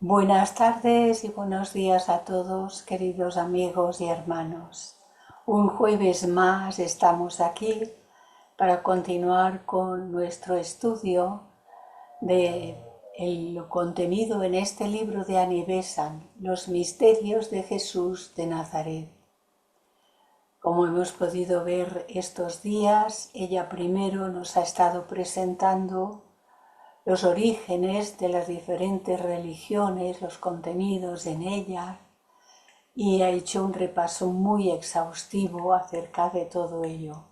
Buenas tardes y buenos días a todos, queridos amigos y hermanos. Un jueves más estamos aquí para continuar con nuestro estudio de el contenido en este libro de Annie Besant, Los misterios de Jesús de Nazaret. Como hemos podido ver estos días, ella primero nos ha estado presentando los orígenes de las diferentes religiones, los contenidos en ellas, y ha hecho un repaso muy exhaustivo acerca de todo ello,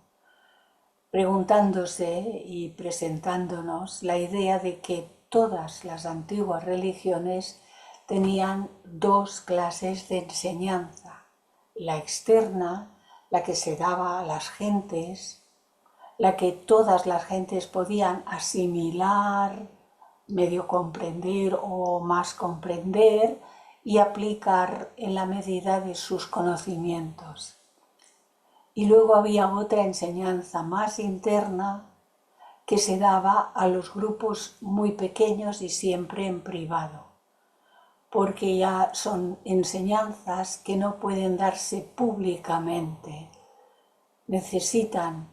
preguntándose y presentándonos la idea de que todas las antiguas religiones tenían dos clases de enseñanza: la externa, la que se daba a las gentes, la que todas las gentes podían asimilar, medio comprender o más comprender y aplicar en la medida de sus conocimientos. Y luego había otra enseñanza más interna que se daba a los grupos muy pequeños y siempre en privado, porque ya son enseñanzas que no pueden darse públicamente. Necesitan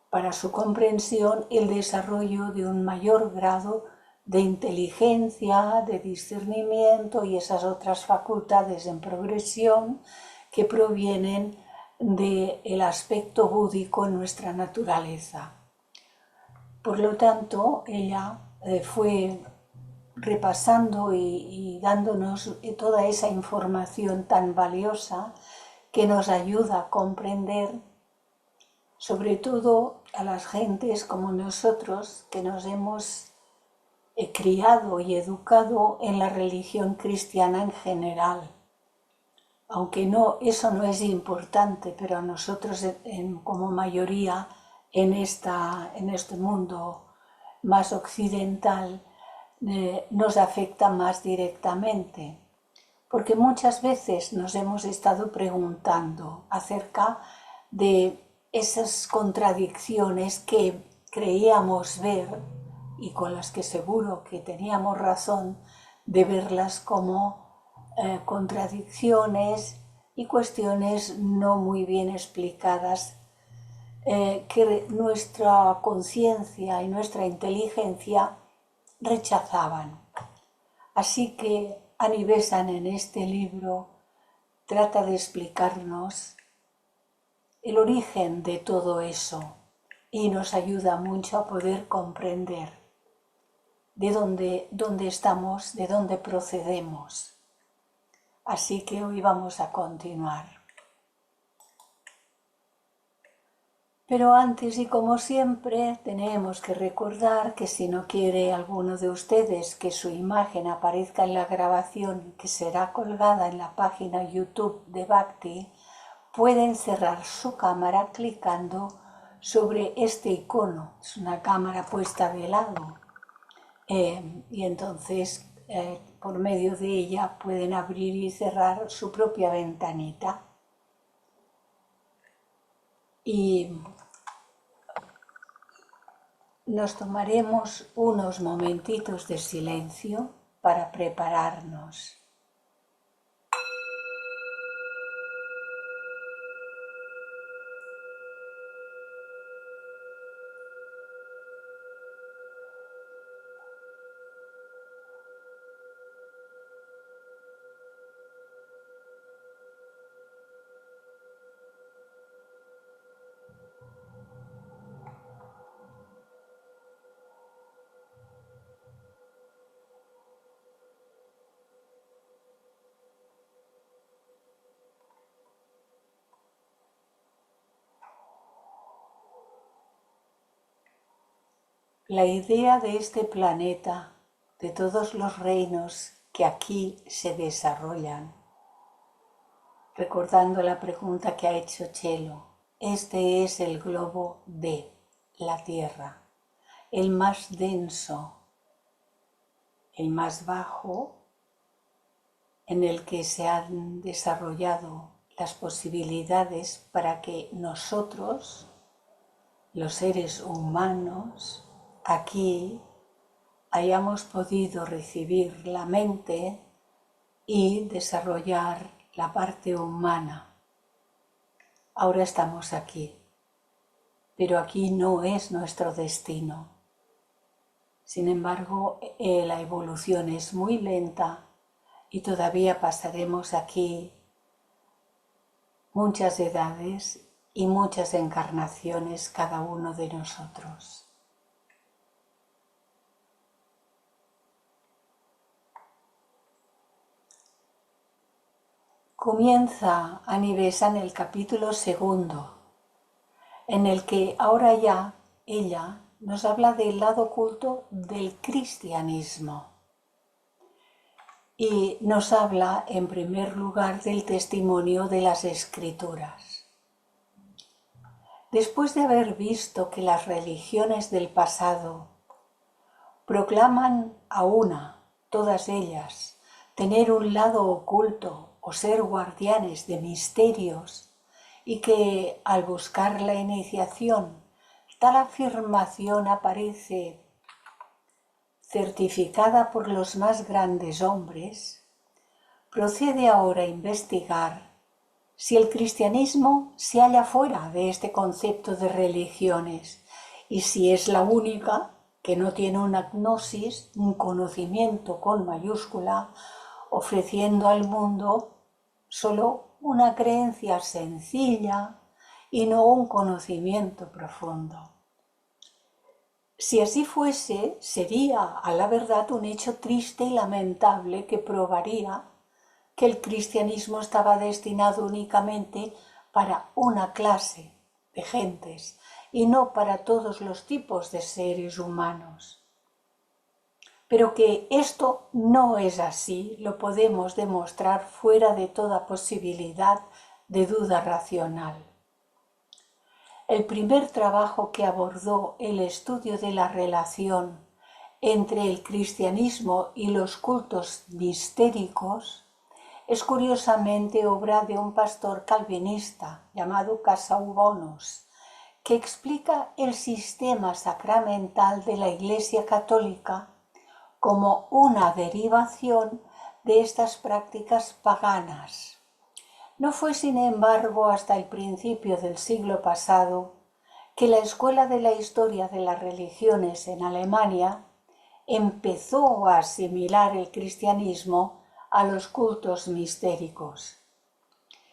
para su comprensión el desarrollo de un mayor grado de inteligencia, de discernimiento y esas otras facultades en progresión que provienen del aspecto búdico en nuestra naturaleza. Por lo tanto, ella fue repasando y dándonos toda esa información tan valiosa que nos ayuda a comprender, sobre todo a las gentes como nosotros, que nos hemos criado y educado en la religión cristiana en general. Aunque eso no es importante, pero a nosotros como mayoría en este mundo más occidental nos afecta más directamente, porque muchas veces nos hemos estado preguntando acerca de esas contradicciones que creíamos ver y con las que seguro que teníamos razón de verlas como contradicciones y cuestiones no muy bien explicadas, que nuestra conciencia y nuestra inteligencia rechazaban. Así que Annie Besant en este libro trata de explicarnos el origen de todo eso y nos ayuda mucho a poder comprender de dónde estamos, de dónde procedemos. Así que hoy vamos a continuar. Pero antes y como siempre tenemos que recordar que si no quiere alguno de ustedes que su imagen aparezca en la grabación que será colgada en la página YouTube de Bhakti, pueden cerrar su cámara clicando sobre este icono. Es una cámara puesta de lado y entonces por medio de ella pueden abrir y cerrar su propia ventanita. Y nos tomaremos unos momentitos de silencio para prepararnos. La idea de este planeta, de todos los reinos que aquí se desarrollan, recordando la pregunta que ha hecho Chelo, este es el globo de la Tierra, el más denso, el más bajo, en el que se han desarrollado las posibilidades para que nosotros, los seres humanos, aquí hayamos podido recibir la mente y desarrollar la parte humana. Ahora estamos aquí, pero aquí no es nuestro destino. Sin embargo, la evolución es muy lenta y todavía pasaremos aquí muchas edades y muchas encarnaciones cada uno de nosotros. Comienza Anivesa en el capítulo 2, en el que ahora ya ella nos habla del lado oculto del cristianismo y nos habla en primer lugar del testimonio de las Escrituras. Después de haber visto que las religiones del pasado proclaman a una, todas ellas, tener un lado oculto o ser guardianes de misterios, y que al buscar la iniciación tal afirmación aparece certificada por los más grandes hombres, procede ahora a investigar si el cristianismo se halla fuera de este concepto de religiones y si es la única que no tiene una gnosis, un conocimiento con mayúscula, ofreciendo al mundo solo una creencia sencilla y no un conocimiento profundo. Si así fuese, sería a la verdad un hecho triste y lamentable que probaría que el cristianismo estaba destinado únicamente para una clase de gentes y no para todos los tipos de seres humanos. Pero que esto no es así, lo podemos demostrar fuera de toda posibilidad de duda racional. El primer trabajo que abordó el estudio de la relación entre el cristianismo y los cultos mistéricos es curiosamente obra de un pastor calvinista llamado Casaubonus, que explica el sistema sacramental de la Iglesia Católica como una derivación de estas prácticas paganas. No fue, sin embargo, hasta el principio del siglo pasado que la Escuela de la Historia de las Religiones en Alemania empezó a asimilar el cristianismo a los cultos mistéricos.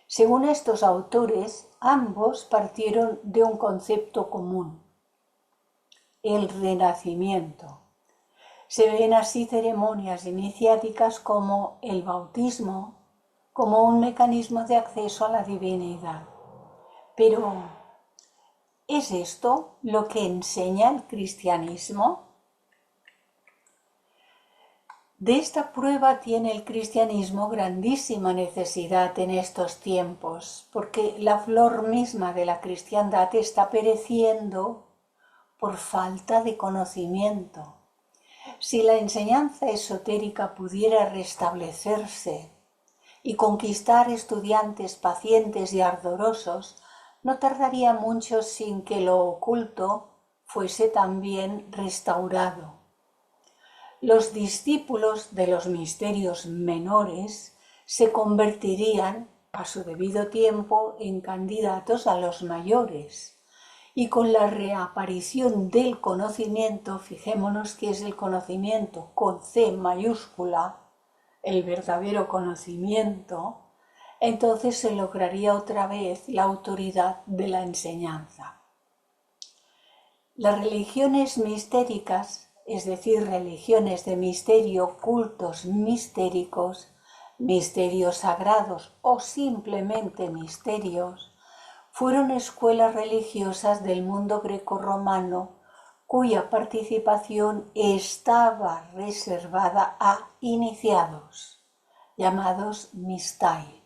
Según estos autores, ambos partieron de un concepto común: el renacimiento. Se ven así ceremonias iniciáticas como el bautismo, como un mecanismo de acceso a la divinidad. Pero, ¿es esto lo que enseña el cristianismo? De esta prueba tiene el cristianismo grandísima necesidad en estos tiempos, porque la flor misma de la cristiandad está pereciendo por falta de conocimiento. Si la enseñanza esotérica pudiera restablecerse y conquistar estudiantes pacientes y ardorosos, no tardaría mucho sin que lo oculto fuese también restaurado. Los discípulos de los misterios menores se convertirían a su debido tiempo en candidatos a los mayores. Y con la reaparición del conocimiento, fijémonos que es el conocimiento con C mayúscula, el verdadero conocimiento, entonces se lograría otra vez la autoridad de la enseñanza. Las religiones mistéricas, es decir, religiones de misterio, cultos mistéricos, misterios sagrados o simplemente misterios, fueron escuelas religiosas del mundo grecorromano cuya participación estaba reservada a iniciados, llamados mistai.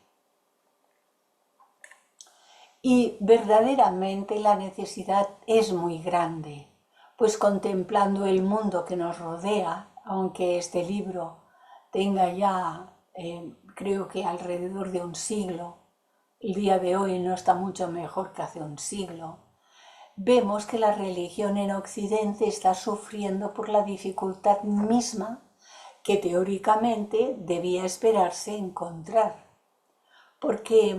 Y verdaderamente la necesidad es muy grande, pues contemplando el mundo que nos rodea, aunque este libro tenga ya, creo que alrededor de un siglo, el día de hoy no está mucho mejor que hace un siglo, vemos que la religión en Occidente está sufriendo por la dificultad misma que teóricamente debía esperarse encontrar, porque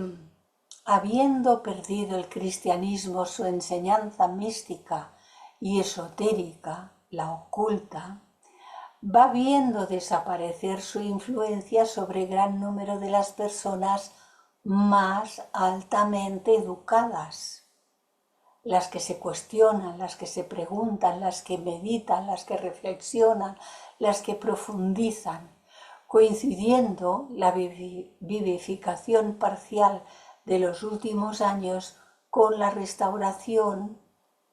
habiendo perdido el cristianismo su enseñanza mística y esotérica, la oculta, va viendo desaparecer su influencia sobre gran número de las personas más altamente educadas, las que se cuestionan, las que se preguntan, las que meditan, las que reflexionan, las que profundizan, coincidiendo la vivificación parcial de los últimos años con la restauración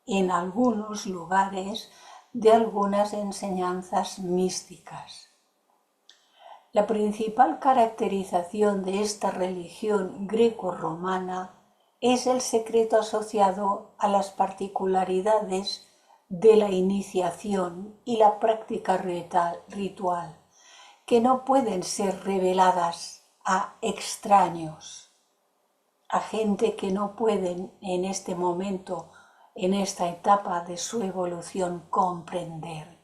en algunos lugares de algunas enseñanzas místicas. La principal caracterización de esta religión greco-romana es el secreto asociado a las particularidades de la iniciación y la práctica ritual, que no pueden ser reveladas a extraños, a gente que no pueden en este momento, en esta etapa de su evolución, comprender.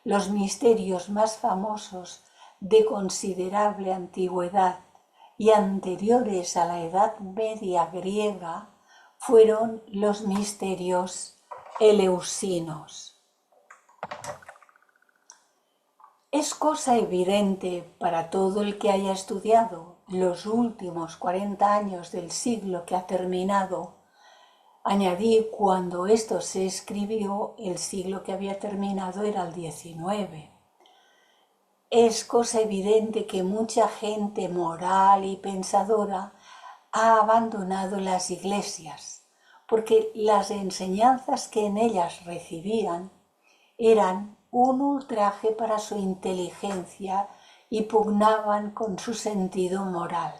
Los misterios más famosos de considerable antigüedad y anteriores a la Edad Media griega fueron los misterios eleusinos. Es cosa evidente para todo el que haya estudiado los últimos 40 años del siglo que ha terminado. Añadí, cuando esto se escribió, el siglo que había terminado era el XIX. Es cosa evidente que mucha gente moral y pensadora ha abandonado las iglesias, porque las enseñanzas que en ellas recibían eran un ultraje para su inteligencia y pugnaban con su sentido moral.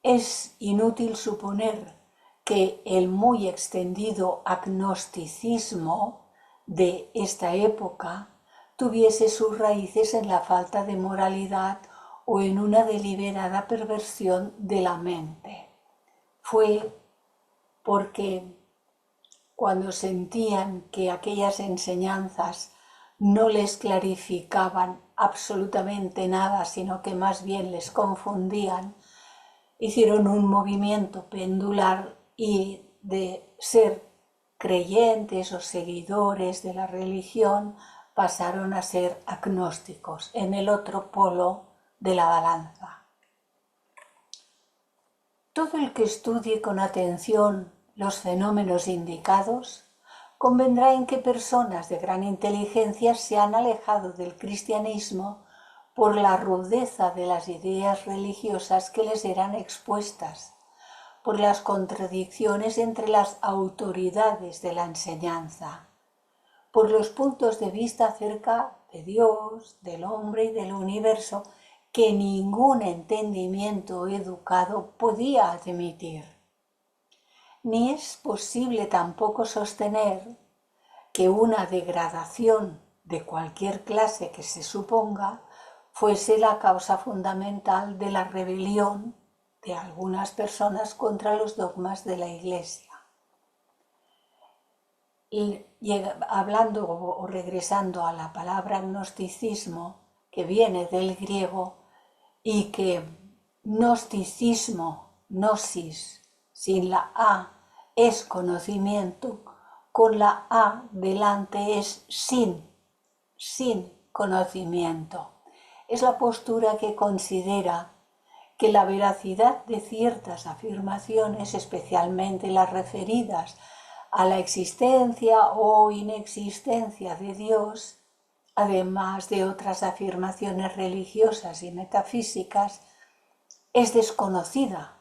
Es inútil suponer que el muy extendido agnosticismo de esta época tuviese sus raíces en la falta de moralidad o en una deliberada perversión de la mente. Fue porque cuando sentían que aquellas enseñanzas no les clarificaban absolutamente nada, sino que más bien les confundían, hicieron un movimiento pendular y de ser creyentes o seguidores de la religión pasaron a ser agnósticos, en el otro polo de la balanza. Todo el que estudie con atención los fenómenos indicados convendrá en que personas de gran inteligencia se han alejado del cristianismo por la rudeza de las ideas religiosas que les eran expuestas, por las contradicciones entre las autoridades de la enseñanza, por los puntos de vista acerca de Dios, del hombre y del universo que ningún entendimiento educado podía admitir. Ni es posible tampoco sostener que una degradación de cualquier clase que se suponga fuese la causa fundamental de la rebelión de algunas personas contra los dogmas de la Iglesia. Y hablando o regresando a la palabra gnosticismo, que viene del griego, y que gnosticismo, gnosis, sin la A es conocimiento, con la A delante es sin conocimiento. Es la postura que considera que la veracidad de ciertas afirmaciones, especialmente las referidas a la existencia o inexistencia de Dios, además de otras afirmaciones religiosas y metafísicas, es desconocida.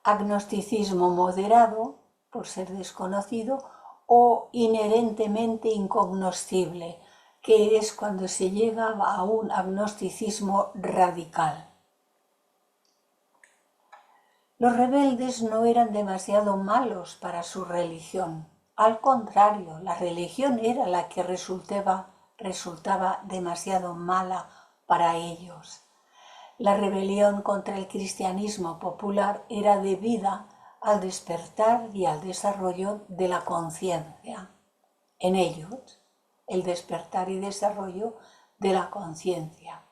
Agnosticismo moderado, por ser desconocido, o inherentemente incognoscible, que es cuando se llega a un agnosticismo radical. Los rebeldes no eran demasiado malos para su religión. Al contrario, la religión era la que resultaba demasiado mala para ellos. La rebelión contra el cristianismo popular era debida al despertar y al desarrollo de la conciencia en ellos, el despertar y desarrollo de la conciencia.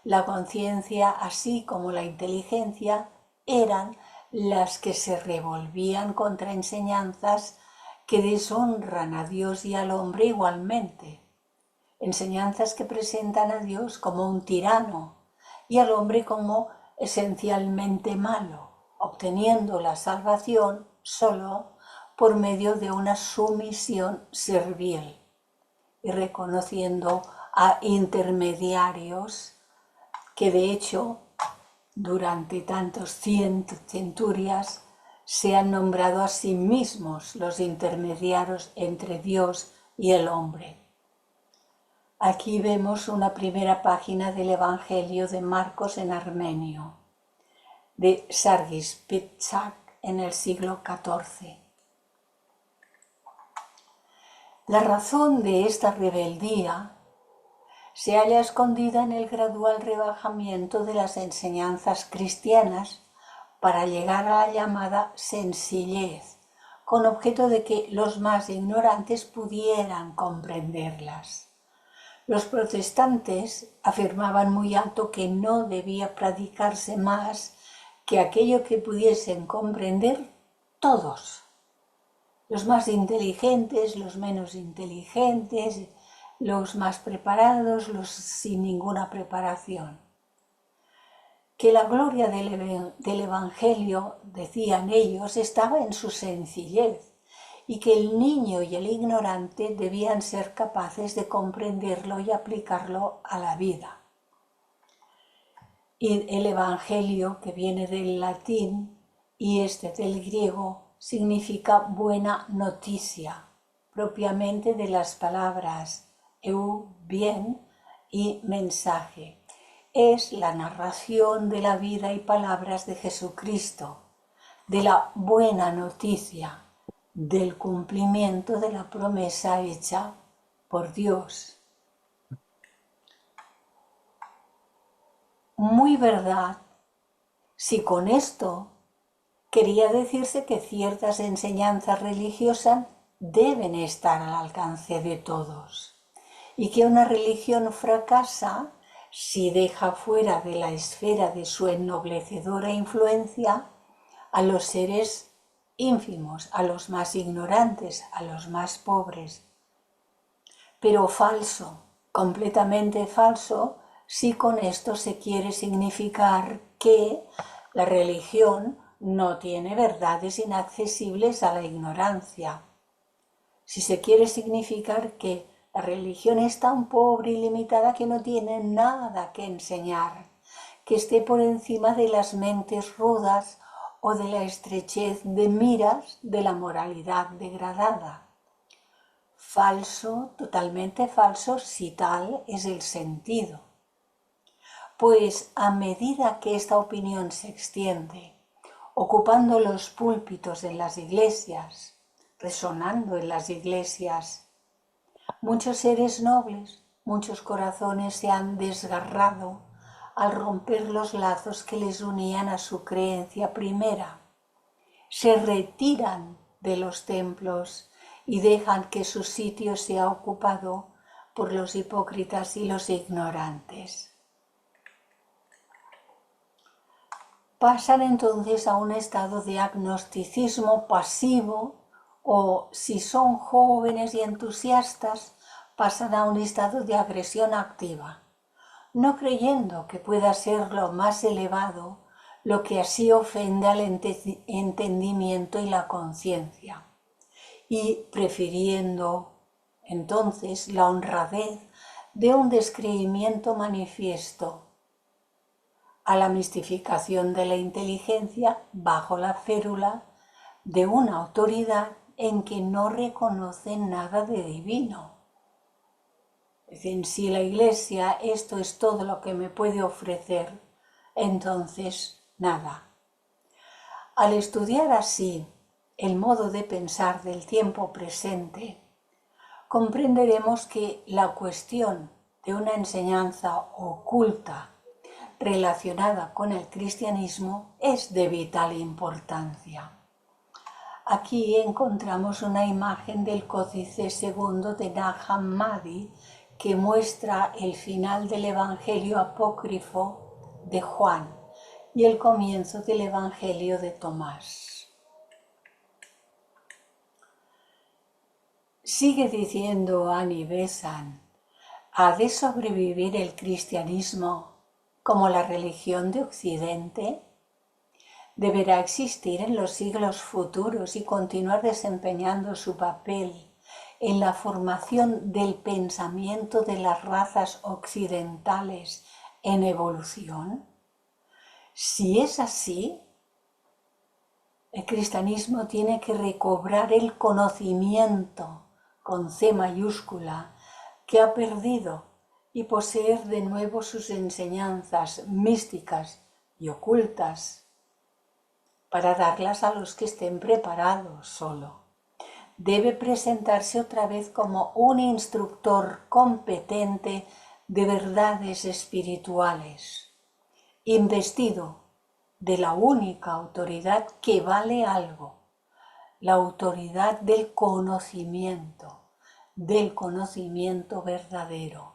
La conciencia, así como la inteligencia, eran las que se revolvían contra enseñanzas que deshonran a Dios y al hombre igualmente. Enseñanzas que presentan a Dios como un tirano y al hombre como esencialmente malo, obteniendo la salvación solo por medio de una sumisión servil y reconociendo a intermediarios que de hecho durante tantos centurias se han nombrado a sí mismos los intermediarios entre Dios y el hombre. Aquí vemos una primera página del Evangelio de Marcos en armenio, de Sargis Pitsak en el siglo XIV. La razón de esta rebeldía se halla escondida en el gradual rebajamiento de las enseñanzas cristianas para llegar a la llamada sencillez, con objeto de que los más ignorantes pudieran comprenderlas. Los protestantes afirmaban muy alto que no debía predicarse más que aquello que pudiesen comprender todos, los más inteligentes, los menos inteligentes, los más preparados, los sin ninguna preparación. Que la gloria del Evangelio, decían ellos, estaba en su sencillez y que el niño y el ignorante debían ser capaces de comprenderlo y aplicarlo a la vida. Y el Evangelio, que viene del latín y este del griego, significa buena noticia, propiamente de las palabras bien y mensaje. Es la narración de la vida y palabras de Jesucristo, de la buena noticia, del cumplimiento de la promesa hecha por Dios. Muy verdad, si con esto quería decirse que ciertas enseñanzas religiosas deben estar al alcance de todos y que una religión fracasa si deja fuera de la esfera de su ennoblecedora influencia a los seres ínfimos, a los más ignorantes, a los más pobres. Pero falso, completamente falso, si con esto se quiere significar que la religión no tiene verdades inaccesibles a la ignorancia. Si se quiere significar que la religión es tan pobre y limitada que no tiene nada que enseñar, que esté por encima de las mentes rudas o de la estrechez de miras de la moralidad degradada. Falso, totalmente falso, si tal es el sentido. Pues a medida que esta opinión se extiende, ocupando los púlpitos en las iglesias, resonando en las iglesias, muchos seres nobles, muchos corazones se han desgarrado al romper los lazos que les unían a su creencia primera. Se retiran de los templos y dejan que su sitio sea ocupado por los hipócritas y los ignorantes. Pasan entonces a un estado de agnosticismo pasivo o, si son jóvenes y entusiastas, pasan a un estado de agresión activa, no creyendo que pueda ser lo más elevado lo que así ofende al entendimiento y la conciencia, y prefiriendo entonces la honradez de un descreimiento manifiesto a la mistificación de la inteligencia bajo la férula de una autoridad en que no reconocen nada de divino. Es decir, si la Iglesia esto es todo lo que me puede ofrecer, entonces nada. Al estudiar así el modo de pensar del tiempo presente, comprenderemos que la cuestión de una enseñanza oculta relacionada con el cristianismo es de vital importancia. Aquí encontramos una imagen del Códice segundo de Nag Hammadi que muestra el final del Evangelio apócrifo de Juan y el comienzo del Evangelio de Tomás. Sigue diciendo Annie Besant: ¿ha de sobrevivir el cristianismo como la religión de Occidente? ¿Deberá existir en los siglos futuros y continuar desempeñando su papel en la formación del pensamiento de las razas occidentales en evolución? Si es así, el cristianismo tiene que recobrar el conocimiento con C mayúscula que ha perdido y poseer de nuevo sus enseñanzas místicas y ocultas para darlas a los que estén preparados solo. Debe presentarse otra vez como un instructor competente de verdades espirituales, investido de la única autoridad que vale algo, la autoridad del conocimiento verdadero.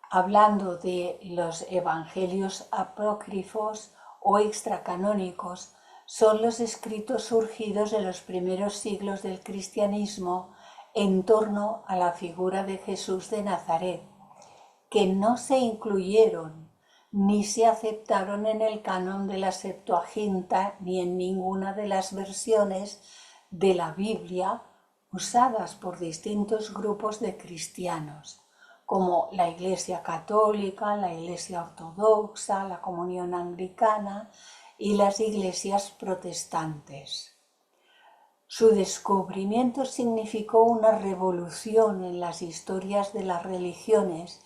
Hablando de los evangelios apócrifos o extracanónicos, son los escritos surgidos en los primeros siglos del cristianismo en torno a la figura de Jesús de Nazaret, que no se incluyeron ni se aceptaron en el canon de la Septuaginta ni en ninguna de las versiones de la Biblia usadas por distintos grupos de cristianos, como la Iglesia Católica, la Iglesia Ortodoxa, la Comunión Anglicana y las iglesias protestantes. Su descubrimiento significó una revolución en las historias de las religiones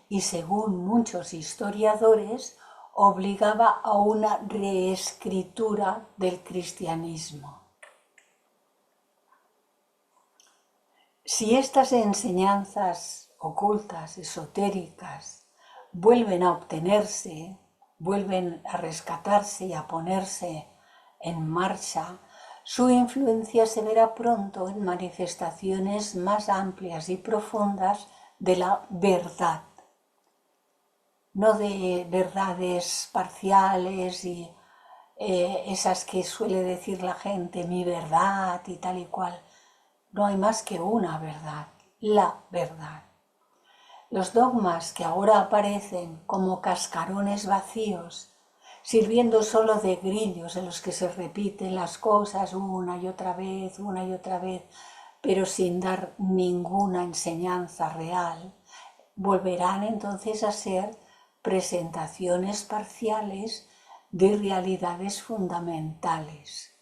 y, según muchos historiadores, obligaba a una reescritura del cristianismo. Si estas enseñanzas ocultas, esotéricas, vuelven a obtenerse, vuelven a rescatarse y a ponerse en marcha, su influencia se verá pronto en manifestaciones más amplias y profundas de la verdad, no de verdades parciales y esas que suele decir la gente, mi verdad y tal y cual. No hay más que una verdad, la verdad. Los dogmas que ahora aparecen como cascarones vacíos, sirviendo solo de grillos en los que se repiten las cosas una y otra vez, pero sin dar ninguna enseñanza real, volverán entonces a ser presentaciones parciales de realidades fundamentales.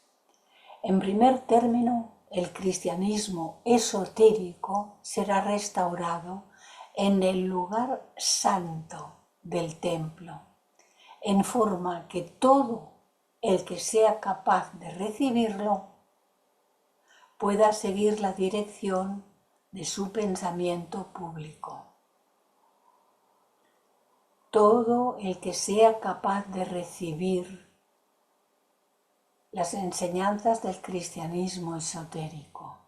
En primer término, el cristianismo esotérico será restaurado en el lugar santo del templo, en forma que todo el que sea capaz de recibirlo pueda seguir la dirección de su pensamiento público. Todo el que sea capaz de recibir las enseñanzas del cristianismo esotérico.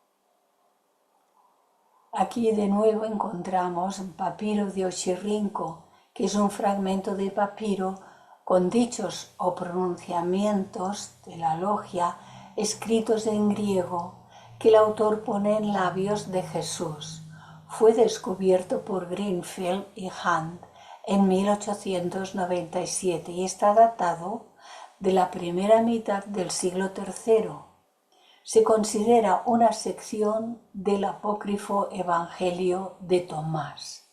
Aquí de nuevo encontramos un papiro de Oxirrinco, que es un fragmento de papiro con dichos o pronunciamientos de la logia escritos en griego que el autor pone en labios de Jesús. Fue descubierto por Greenfield y Hunt en 1897 y está datado de la primera mitad del siglo III. Se considera una sección del apócrifo Evangelio de Tomás.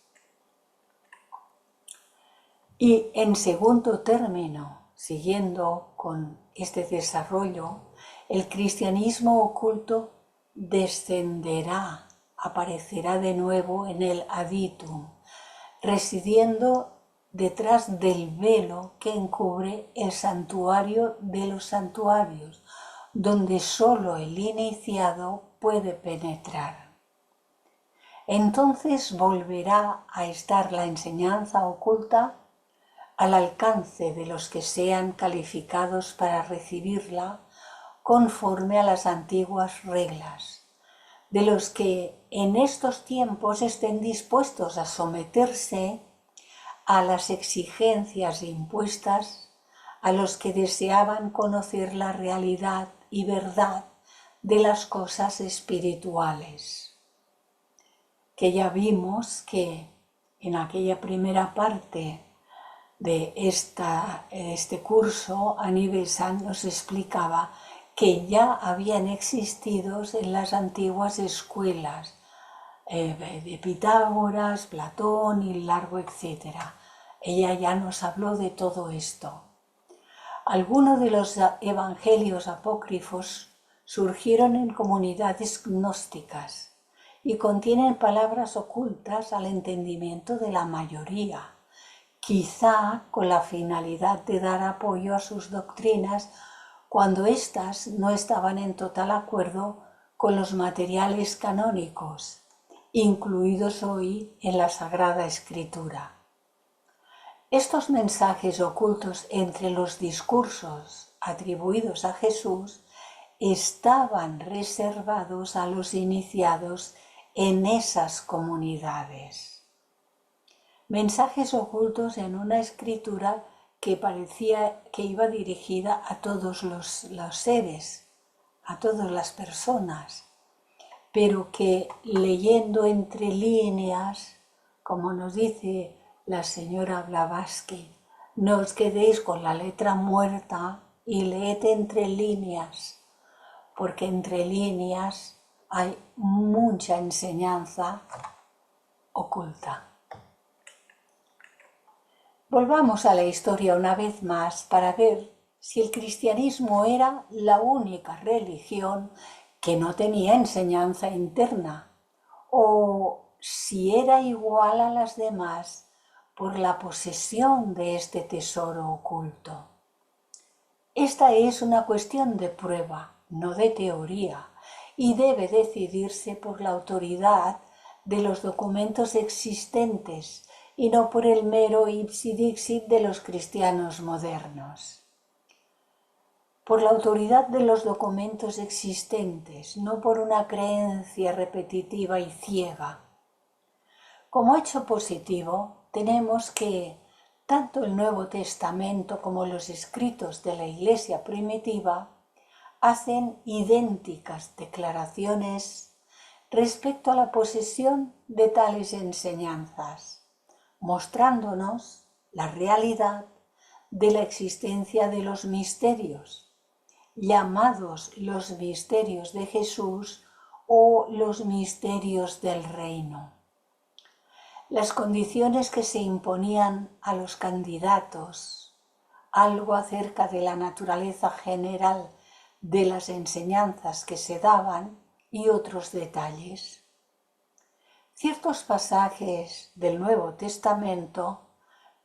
Y en segundo término, siguiendo con este desarrollo, el cristianismo oculto descenderá, aparecerá de nuevo en el aditum, residiendo detrás del velo que encubre el santuario de los santuarios, donde solo el iniciado puede penetrar. Entonces volverá a estar la enseñanza oculta al alcance de los que sean calificados para recibirla, conforme a las antiguas reglas, de los que en estos tiempos estén dispuestos a someterse a las exigencias impuestas a los que deseaban conocer la realidad y verdad de las cosas espirituales. Que ya vimos que en aquella primera parte de este curso, Aníbal Sanz nos explicaba que ya habían existido en las antiguas escuelas de Pitágoras, Platón y Largo, etc. Ella ya nos habló de todo esto. Algunos de los evangelios apócrifos surgieron en comunidades gnósticas y contienen palabras ocultas al entendimiento de la mayoría, quizá con la finalidad de dar apoyo a sus doctrinas cuando éstas no estaban en total acuerdo con los materiales canónicos, incluidos hoy en la Sagrada Escritura. Estos mensajes ocultos entre los discursos atribuidos a Jesús estaban reservados a los iniciados en esas comunidades. Mensajes ocultos en una escritura que parecía que iba dirigida a todos los seres, a todas las personas, pero que leyendo entre líneas, como nos dice la señora Blavatsky, no os quedéis con la letra muerta y leed entre líneas, porque entre líneas hay mucha enseñanza oculta. Volvamos a la historia una vez más para ver si el cristianismo era la única religión que no tenía enseñanza interna, o si era igual a las demás por la posesión de este tesoro oculto. Esta es una cuestión de prueba, no de teoría, y debe decidirse por la autoridad de los documentos existentes y no por el mero ipsi dixit de los cristianos modernos. Por la autoridad de los documentos existentes, no por una creencia repetitiva y ciega. Como hecho positivo, tenemos que tanto el Nuevo Testamento como los escritos de la Iglesia primitiva hacen idénticas declaraciones respecto a la posesión de tales enseñanzas, mostrándonos la realidad de la existencia de los misterios, llamados los misterios de Jesús o los misterios del reino. Las condiciones que se imponían a los candidatos, algo acerca de la naturaleza general de las enseñanzas que se daban y otros detalles. Ciertos pasajes del Nuevo Testamento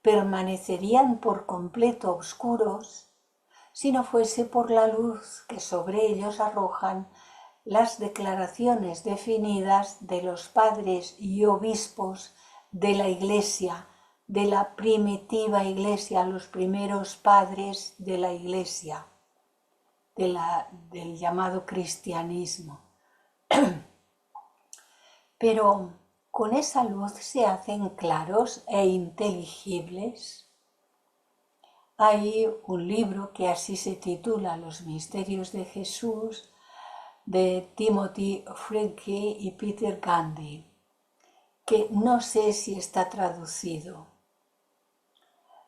permanecerían por completo oscuros si no fuese por la luz que sobre ellos arrojan las declaraciones definidas de los padres y obispos de la Iglesia, de la primitiva Iglesia, los primeros padres de la Iglesia, del llamado cristianismo. Pero con esa luz se hacen claros e inteligibles. Hay un libro que así se titula Los misterios de Jesús, de Timothy Freke y Peter Gandhi, que no sé si está traducido.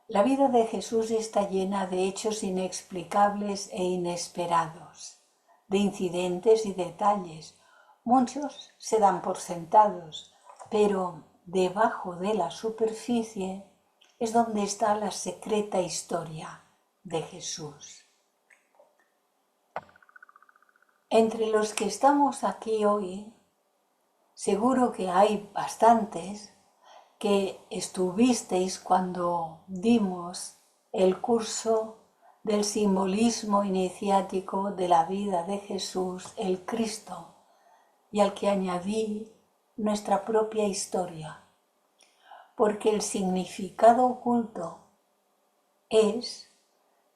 La vida de Jesús está llena de hechos inexplicables e inesperados, de incidentes y detalles. Muchos se dan por sentados, pero debajo de la superficie es donde está la secreta historia de Jesús. Entre los que estamos aquí hoy, seguro que hay bastantes que estuvisteis cuando dimos el curso del simbolismo iniciático de la vida de Jesús, el Cristo, y al que añadí nuestra propia historia, porque el significado oculto es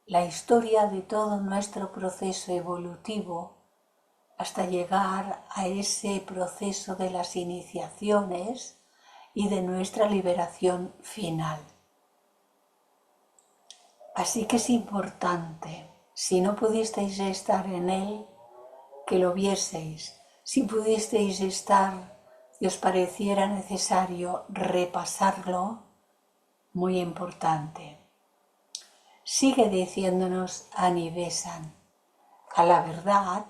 la historia de todo nuestro proceso evolutivo hasta llegar a ese proceso de las iniciaciones y de nuestra liberación final. Así que es importante, si no pudisteis estar en él, que lo vieseis. Si pudisteis estar y os pareciera necesario repasarlo, muy importante. Sigue diciéndonos Annie Besant: a la verdad,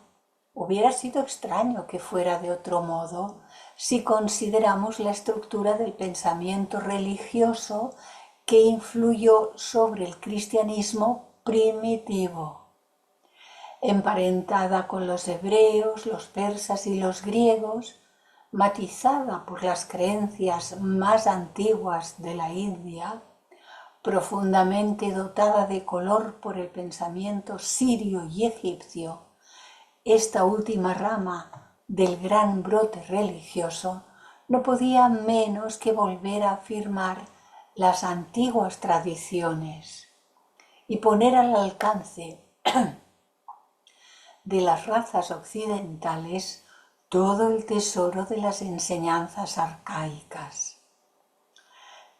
hubiera sido extraño que fuera de otro modo si consideramos la estructura del pensamiento religioso que influyó sobre el cristianismo primitivo. Emparentada con los hebreos, los persas y los griegos, matizada por las creencias más antiguas de la India, profundamente dotada de color por el pensamiento sirio y egipcio, esta última rama del gran brote religioso no podía menos que volver a afirmar las antiguas tradiciones y poner al alcance de las razas occidentales todo el tesoro de las enseñanzas arcaicas.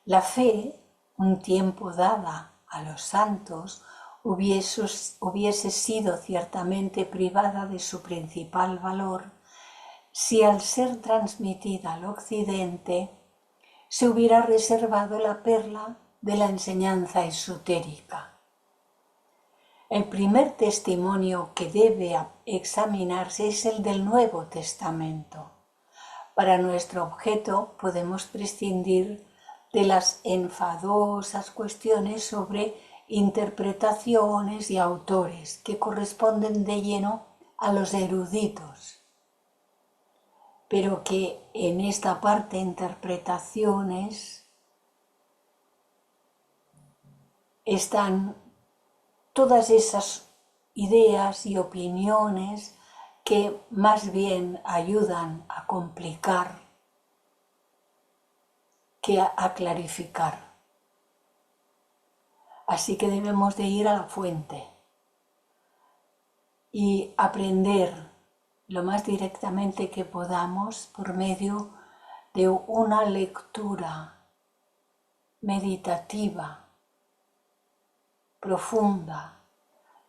La fe, un tiempo dada a los santos, hubiese sido ciertamente privada de su principal valor si al ser transmitida al occidente se hubiera reservado la perla de la enseñanza esotérica. El primer testimonio que debe examinarse es el del Nuevo Testamento. Para nuestro objeto podemos prescindir de las enfadosas cuestiones sobre interpretaciones y autores que corresponden de lleno a los eruditos, pero que en esta parte interpretaciones están todas esas ideas y opiniones que más bien ayudan a complicar que a clarificar. Así que debemos de ir a la fuente y aprender lo más directamente que podamos por medio de una lectura meditativa, profunda,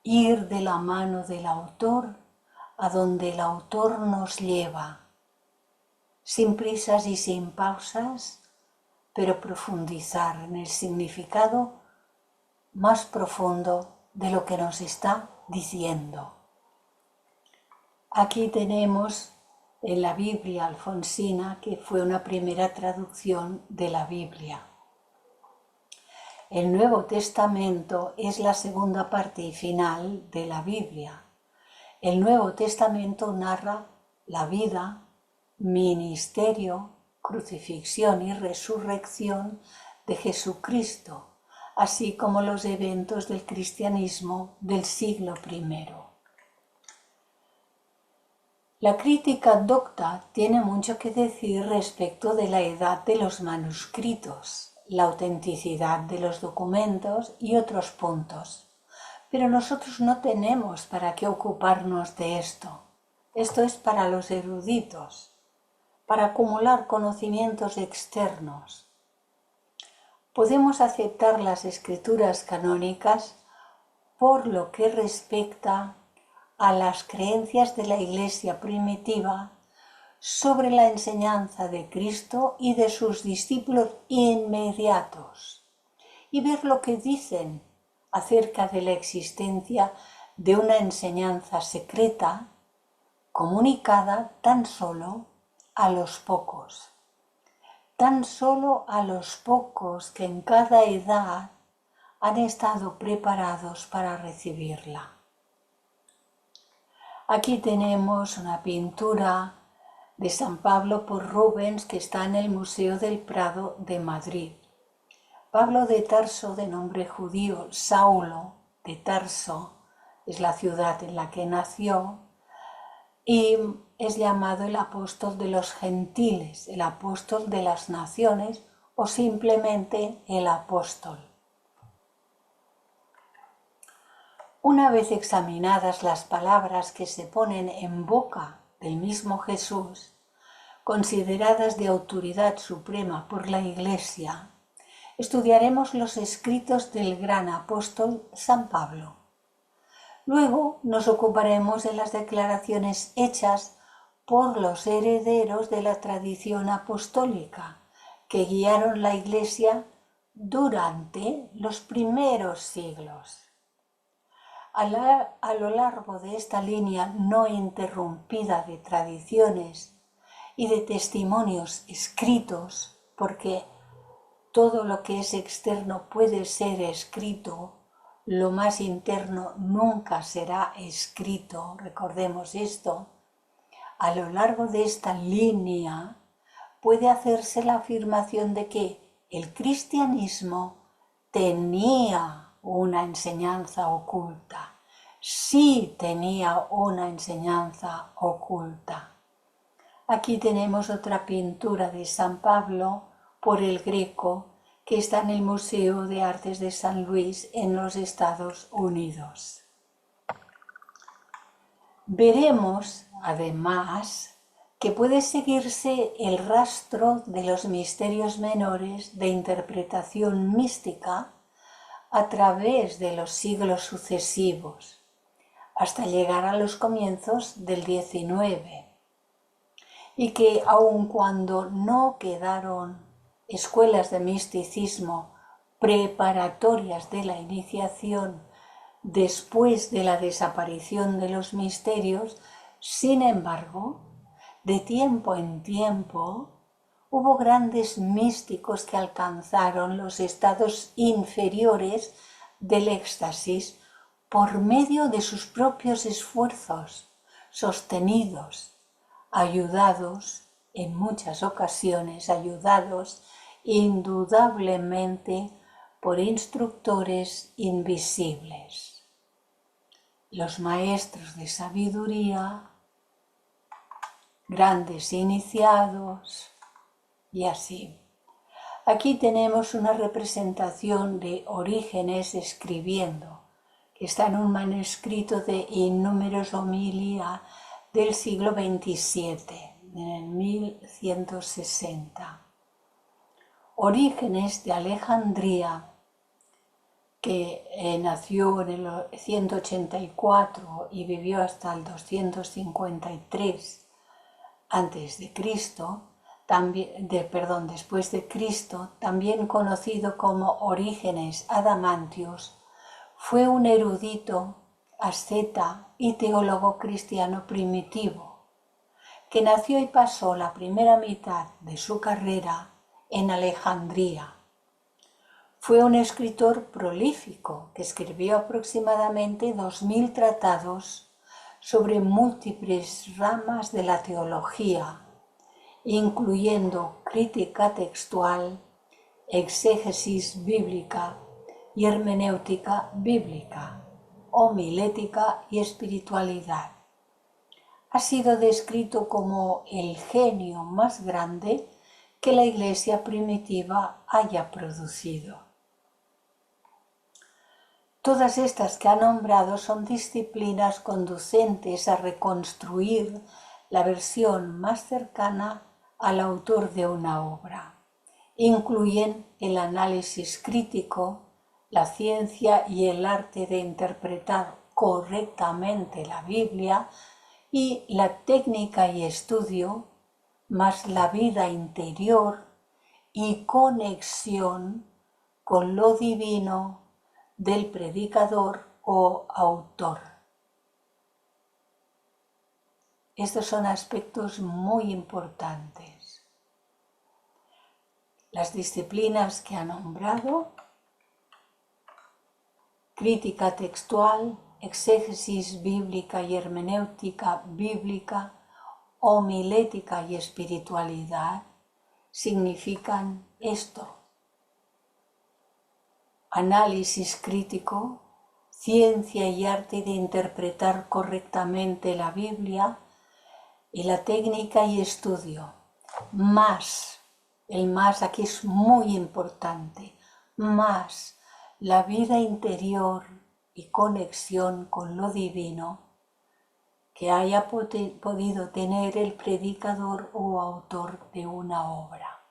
ir de la mano del autor a donde el autor nos lleva, sin prisas y sin pausas, pero profundizar en el significado más profundo de lo que nos está diciendo. Aquí tenemos en la Biblia alfonsina, que fue una primera traducción de la Biblia. El Nuevo Testamento es la segunda parte y final de la Biblia. El Nuevo Testamento narra la vida, ministerio, crucifixión y resurrección de Jesucristo, así como los eventos del cristianismo del siglo I. La crítica docta tiene mucho que decir respecto de la edad de los manuscritos, la autenticidad de los documentos y otros puntos. Pero nosotros no tenemos para qué ocuparnos de esto. Esto es para los eruditos, para acumular conocimientos externos. Podemos aceptar las escrituras canónicas por lo que respecta a las creencias de la Iglesia primitiva sobre la enseñanza de Cristo y de sus discípulos inmediatos, y ver lo que dicen acerca de la existencia de una enseñanza secreta comunicada tan solo a los pocos que en cada edad han estado preparados para recibirla. Aquí tenemos una pintura de San Pablo por Rubens que está en el Museo del Prado de Madrid. Pablo de Tarso, de nombre judío, Saulo de Tarso, es la ciudad en la que nació, y es llamado el apóstol de los gentiles, el apóstol de las naciones o simplemente el apóstol. Una vez examinadas las palabras que se ponen en boca del mismo Jesús, consideradas de autoridad suprema por la Iglesia, estudiaremos los escritos del gran apóstol San Pablo. Luego nos ocuparemos de las declaraciones hechas por los herederos de la tradición apostólica que guiaron la Iglesia durante los primeros siglos. A lo largo de esta línea no interrumpida de tradiciones y de testimonios escritos, porque todo lo que es externo puede ser escrito, lo más interno nunca será escrito, recordemos esto. A lo largo de esta línea puede hacerse la afirmación de que el cristianismo tenía una enseñanza oculta, sí tenía una enseñanza oculta. Aquí tenemos otra pintura de San Pablo por el Greco que está en el Museo de Artes de San Luis en los Estados Unidos. Veremos, además, que puede seguirse el rastro de los misterios menores de interpretación mística a través de los siglos sucesivos, hasta llegar a los comienzos del XIX, y que aun cuando no quedaron escuelas de misticismo preparatorias de la iniciación después de la desaparición de los misterios, sin embargo, de tiempo en tiempo, hubo grandes místicos que alcanzaron los estados inferiores del éxtasis por medio de sus propios esfuerzos, sostenidos, ayudados, en muchas ocasiones ayudados indudablemente por instructores invisibles. Los maestros de sabiduría, grandes iniciados y así. Aquí tenemos una representación de Orígenes escribiendo, que está en un manuscrito de Innúmeros Homilia del siglo XXVII, en el 1160. Orígenes de Alejandría, que nació en el 184 y vivió hasta el 253 después de Cristo, también conocido como Orígenes Adamantius, fue un erudito, asceta y teólogo cristiano primitivo, que nació y pasó la primera mitad de su carrera en Alejandría. Fue un escritor prolífico que escribió aproximadamente 2000 tratados sobre múltiples ramas de la teología, incluyendo crítica textual, exégesis bíblica y hermenéutica bíblica, homilética y espiritualidad. Ha sido descrito como el genio más grande que la Iglesia primitiva haya producido. Todas estas que ha nombrado son disciplinas conducentes a reconstruir la versión más cercana al autor de una obra. Incluyen el análisis crítico, la ciencia y el arte de interpretar correctamente la Biblia y la técnica y estudio, más la vida interior y conexión con lo divino del predicador o autor. Estos son aspectos muy importantes. Las disciplinas que ha nombrado: crítica textual, exégesis bíblica y hermenéutica bíblica, homilética y espiritualidad, significan esto: análisis crítico, ciencia y arte de interpretar correctamente la Biblia, y la técnica y estudio, más, el más aquí es muy importante, más la vida interior y conexión con lo divino que haya podido tener el predicador o autor de una obra.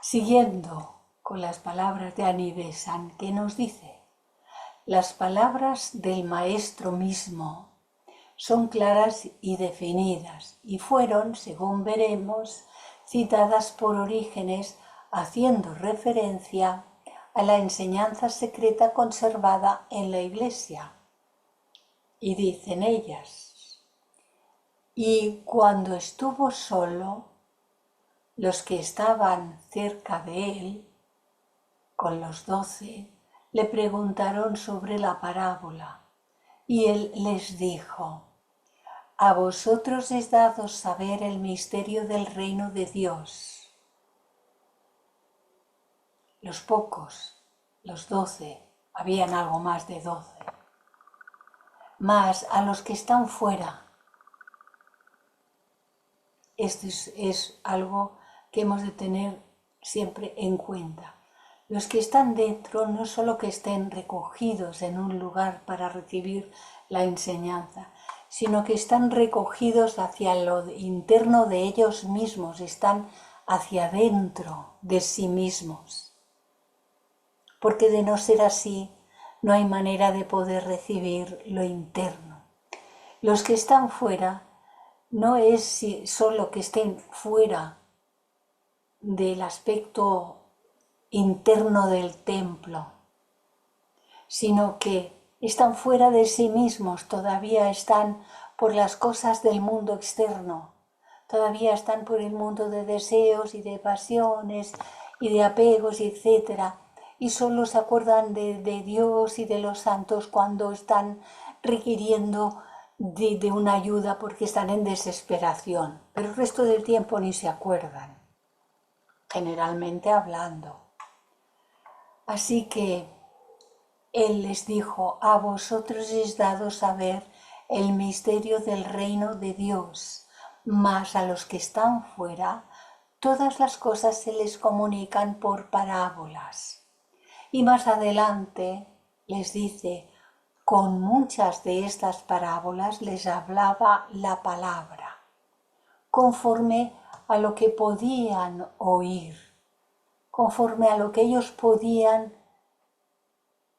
Siguiendo con las palabras de Annie Besant, que nos dice: las palabras del Maestro mismo son claras y definidas y fueron, según veremos, citadas por Orígenes haciendo referencia a la enseñanza secreta conservada en la Iglesia. Y dicen ellas: y cuando estuvo solo, los que estaban cerca de él, con los 12, le preguntaron sobre la parábola, y él les dijo: a vosotros es dado saber el misterio del reino de Dios. Los pocos, los 12, habían algo más de 12, más a los que están fuera. Esto es algo que hemos de tener siempre en cuenta. Los que están dentro no solo que estén recogidos en un lugar para recibir la enseñanza, sino que están recogidos hacia lo interno de ellos mismos, están hacia adentro de sí mismos. Porque de no ser así, no hay manera de poder recibir lo interno. Los que están fuera no es solo que estén fuera del aspecto interno del templo, sino que están fuera de sí mismos, todavía están por las cosas del mundo externo, todavía están por el mundo de deseos y de pasiones y de apegos, etc. Y solo se acuerdan de Dios y de los santos cuando están requiriendo de una ayuda porque están en desesperación, pero el resto del tiempo ni se acuerdan, generalmente hablando. Así que él les dijo: a vosotros es dado saber el misterio del reino de Dios, mas a los que están fuera, todas las cosas se les comunican por parábolas. Y más adelante les dice: con muchas de estas parábolas les hablaba la palabra, conforme a lo que podían oír, conforme a lo que ellos podían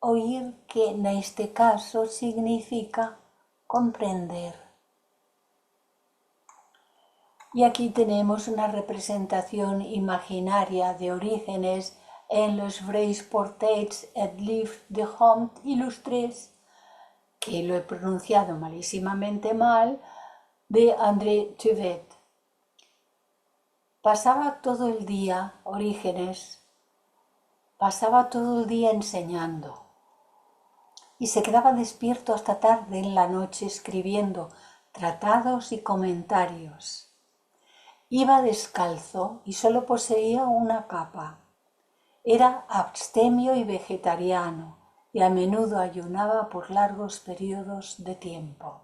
oír, que en este caso significa comprender. Y aquí tenemos una representación imaginaria de Orígenes en los Vrais Portaits et Livres de Homme Illustres, que lo he pronunciado malísimamente mal, de André Tuvet. Pasaba todo el día, Orígenes, pasaba todo el día enseñando y se quedaba despierto hasta tarde en la noche escribiendo tratados y comentarios. Iba descalzo y solo poseía una capa. Era abstemio y vegetariano y a menudo ayunaba por largos periodos de tiempo.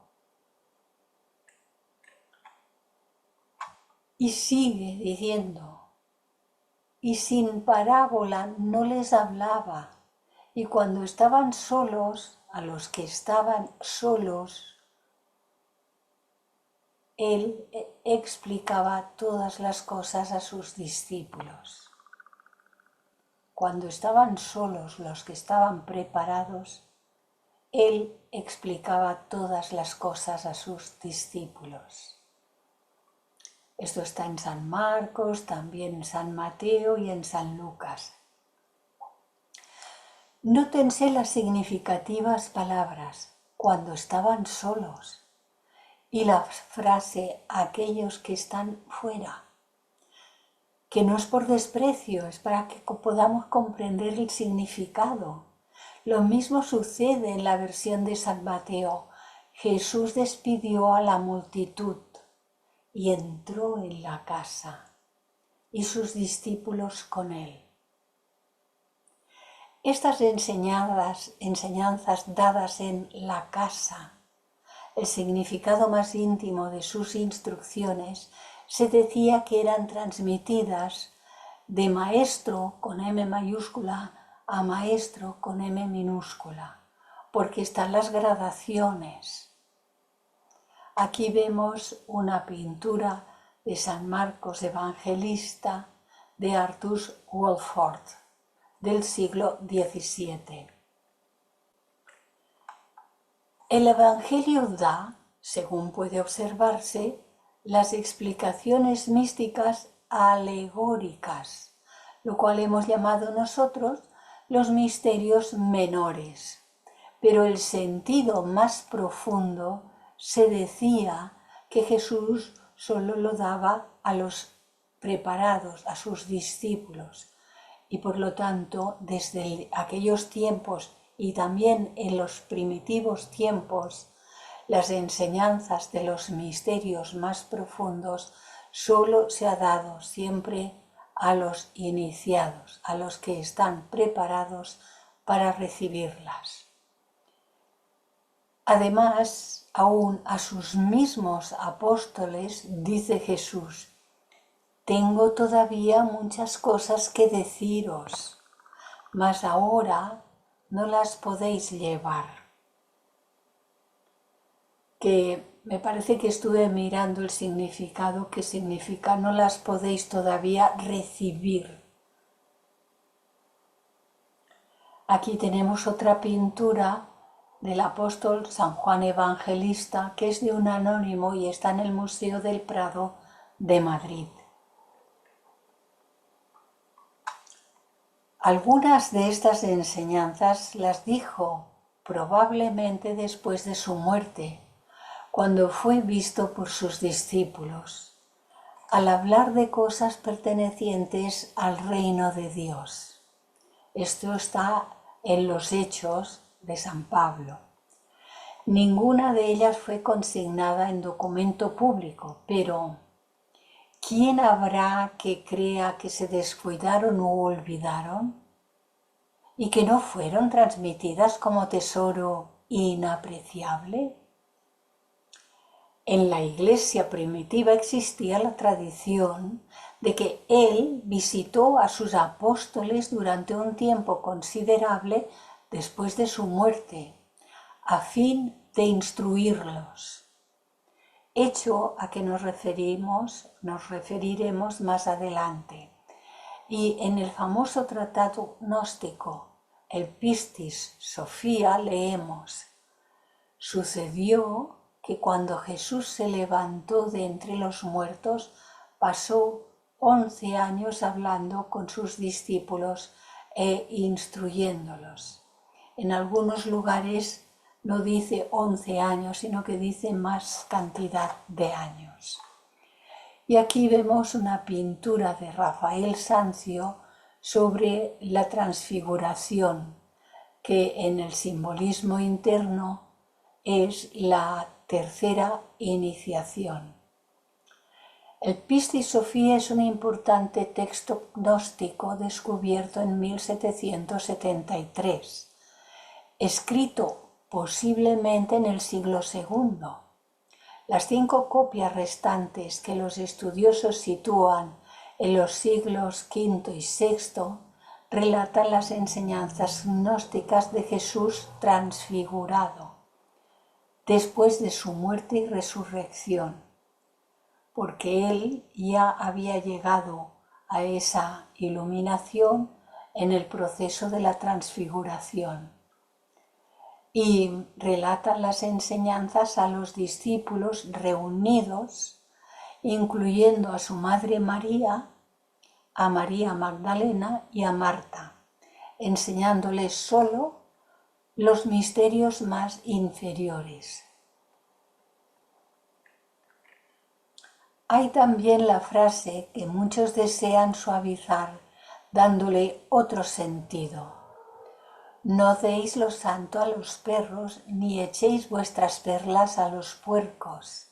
Y sigue diciendo: y sin parábola no les hablaba, y cuando estaban solos, a los que estaban solos, él explicaba todas las cosas a sus discípulos. Cuando estaban solos los que estaban preparados, él explicaba todas las cosas a sus discípulos. Esto está en San Marcos, también en San Mateo y en San Lucas. Nótense las significativas palabras: cuando estaban solos, y la frase aquellos que están fuera, que no es por desprecio, es para que podamos comprender el significado. Lo mismo sucede en la versión de San Mateo. Jesús despidió a la multitud y entró en la casa, y sus discípulos con él. Estas enseñanzas dadas en la casa, el significado más íntimo de sus instrucciones, se decía que eran transmitidas de maestro con M mayúscula a maestro con M minúscula, porque están las gradaciones. Aquí vemos una pintura de San Marcos Evangelista de Arthur Walford del siglo XVII. El Evangelio da, según puede observarse, las explicaciones místicas alegóricas, lo cual hemos llamado nosotros los misterios menores. Pero el sentido más profundo se decía que Jesús solo lo daba a los preparados, a sus discípulos, y por lo tanto desde aquellos tiempos y también en los primitivos tiempos, las enseñanzas de los misterios más profundos solo se ha dado siempre a los iniciados, a los que están preparados para recibirlas. Además, aún a sus mismos apóstoles dice Jesús: tengo todavía muchas cosas que deciros, mas ahora no las podéis llevar. Que me parece que estuve mirando el significado, que significa no las podéis todavía recibir. Aquí tenemos otra pintura del apóstol San Juan Evangelista, que es de un anónimo y está en el Museo del Prado de Madrid. Algunas de estas enseñanzas las dijo probablemente después de su muerte, cuando fue visto por sus discípulos, al hablar de cosas pertenecientes al reino de Dios. Esto está en los Hechos de San Pablo. Ninguna de ellas fue consignada en documento público, pero ¿quién habrá que crea que se descuidaron o olvidaron y que no fueron transmitidas como tesoro inapreciable? En la iglesia primitiva existía la tradición de que él visitó a sus apóstoles durante un tiempo considerable después de su muerte, a fin de instruirlos, hecho a que nos referiremos más adelante. Y en el famoso tratado gnóstico, el Pistis Sophia, leemos: sucedió que cuando Jesús se levantó de entre los muertos, pasó 11 años hablando con sus discípulos e instruyéndolos. En algunos lugares no dice 11 años, sino que dice más cantidad de años. Y aquí vemos una pintura de Rafael Sanzio sobre la transfiguración, que en el simbolismo interno es la tercera iniciación. El Pistis Sophia es un importante texto gnóstico descubierto en 1773, escrito posiblemente en el siglo II. Las 5 copias restantes que los estudiosos sitúan en los siglos V y VI relatan las enseñanzas gnósticas de Jesús transfigurado después de su muerte y resurrección, porque él ya había llegado a esa iluminación en el proceso de la transfiguración. Y relatan las enseñanzas a los discípulos reunidos, incluyendo a su madre María, a María Magdalena y a Marta, enseñándoles solo los misterios más inferiores. Hay también la frase que muchos desean suavizar, dándole otro sentido: no deis lo santo a los perros, ni echéis vuestras perlas a los puercos,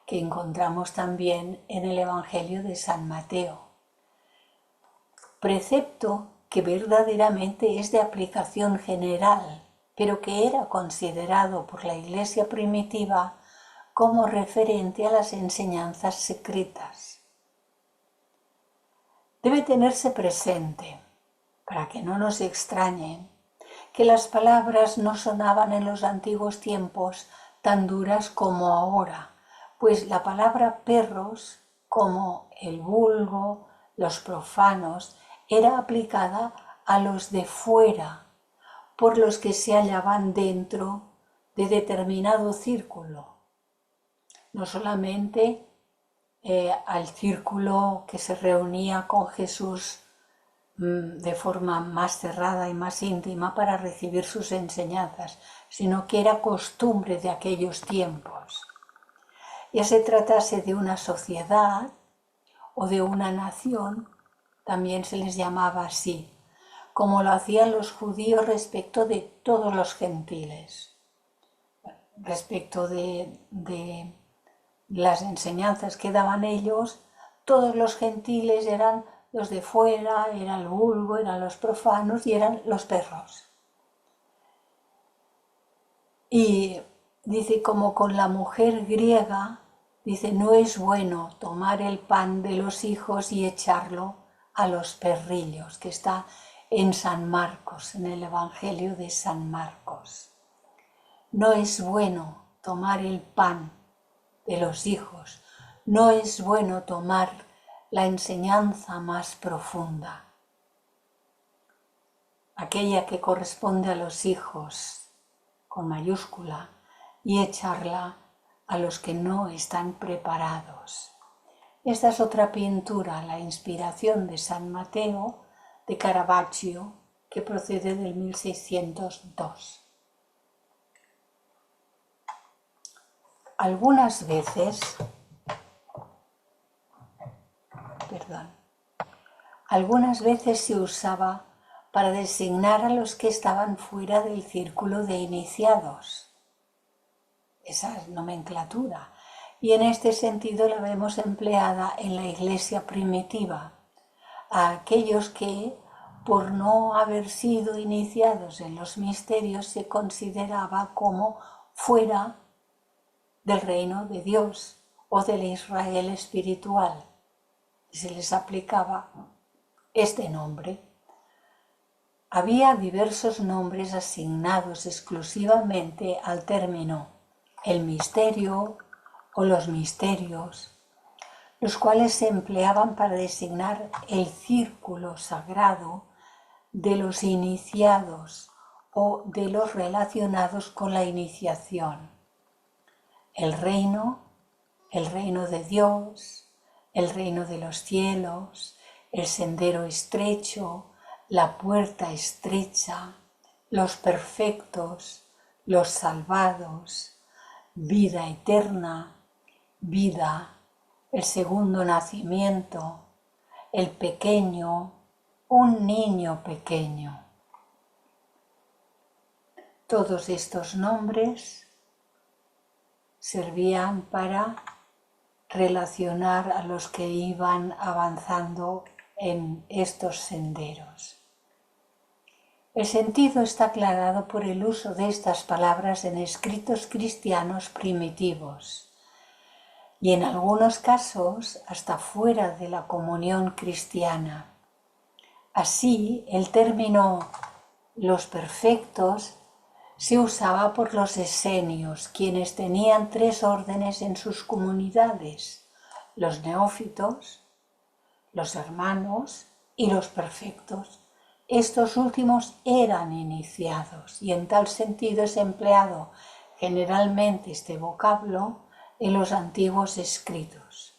que encontramos también en el Evangelio de San Mateo. Precepto que verdaderamente es de aplicación general, pero que era considerado por la Iglesia primitiva como referente a las enseñanzas secretas. Debe tenerse presente, para que no nos extrañen, que las palabras no sonaban en los antiguos tiempos tan duras como ahora, pues la palabra perros, como el vulgo, los profanos, era aplicada a los de fuera, por los que se hallaban dentro de determinado círculo, no solamente al círculo que se reunía con Jesús de forma más cerrada y más íntima para recibir sus enseñanzas, sino que era costumbre de aquellos tiempos. Ya se tratase de una sociedad o de una nación, también se les llamaba así, como lo hacían los judíos respecto de todos los gentiles. Respecto de las enseñanzas que daban ellos, todos los gentiles eran los de fuera, era el vulgo, eran los profanos y eran los perros. Y dice, como con la mujer griega, dice, no es bueno tomar el pan de los hijos y echarlo a los perrillos, que está en San Marcos, en el Evangelio de San Marcos. No es bueno tomar el pan de los hijos, no es bueno tomar la enseñanza más profunda, aquella que corresponde a los hijos con mayúscula, y echarla a los que no están preparados. Esta es otra pintura, la inspiración de San Mateo de Caravaggio, que procede del 1602. Algunas veces se usaba para designar a los que estaban fuera del círculo de iniciados, esa nomenclatura, y en este sentido la vemos empleada en la Iglesia primitiva, a aquellos que, por no haber sido iniciados en los misterios, se consideraba como fuera del reino de Dios o del Israel espiritual, y se les aplicaba este nombre. Había diversos nombres asignados exclusivamente al término el misterio o los misterios, los cuales se empleaban para designar el círculo sagrado de los iniciados o de los relacionados con la iniciación. El reino de Dios, el reino de los cielos, el sendero estrecho, la puerta estrecha, los perfectos, los salvados, vida eterna, vida, el segundo nacimiento, el pequeño, un niño pequeño. Todos estos nombres servían para relacionar a los que iban avanzando en estos senderos. El sentido está aclarado por el uso de estas palabras en escritos cristianos primitivos y en algunos casos hasta fuera de la comunión cristiana. Así, el término los perfectos se usaba por los esenios, quienes tenían 3 órdenes en sus comunidades: los neófitos, los hermanos y los perfectos. Estos últimos eran iniciados y en tal sentido es empleado generalmente este vocablo en los antiguos escritos.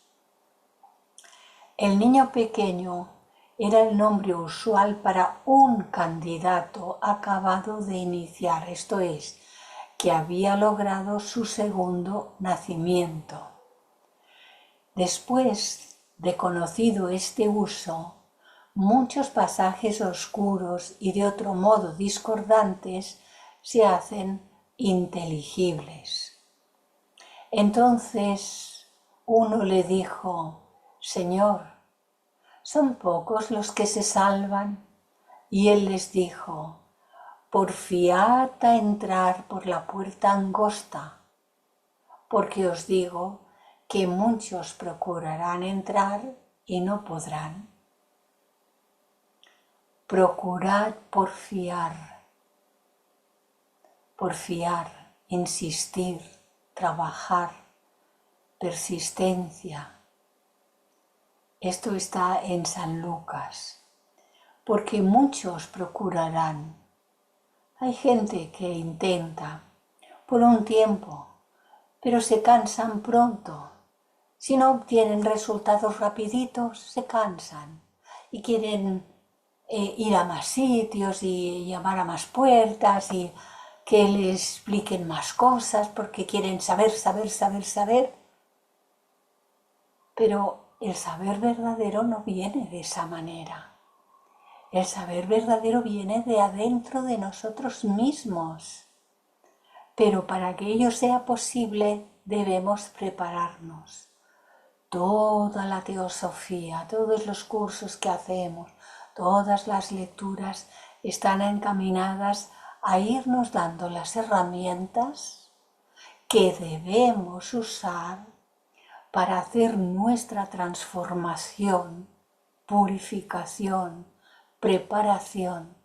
El niño pequeño era el nombre usual para un candidato acabado de iniciar, esto es, que había logrado su segundo nacimiento. Después de conocido este uso, muchos pasajes oscuros y de otro modo discordantes se hacen inteligibles. Entonces uno le dijo: Señor, ¿son pocos los que se salvan? Y él les dijo: porfiad a entrar por la puerta angosta, porque os digo que muchos procurarán entrar y no podrán. procurad porfiar, insistir, trabajar, persistencia. Esto está en San Lucas, porque muchos procurarán. Hay gente que intenta por un tiempo, pero se cansan pronto. Si no obtienen resultados rapiditos, se cansan y quieren ir a más sitios y llamar a más puertas y que les expliquen más cosas porque quieren saber. Pero el saber verdadero no viene de esa manera. El saber verdadero viene de adentro de nosotros mismos. Pero para que ello sea posible debemos prepararnos. Toda la teosofía, todos los cursos que hacemos, todas las lecturas están encaminadas a irnos dando las herramientas que debemos usar para hacer nuestra transformación, purificación, preparación,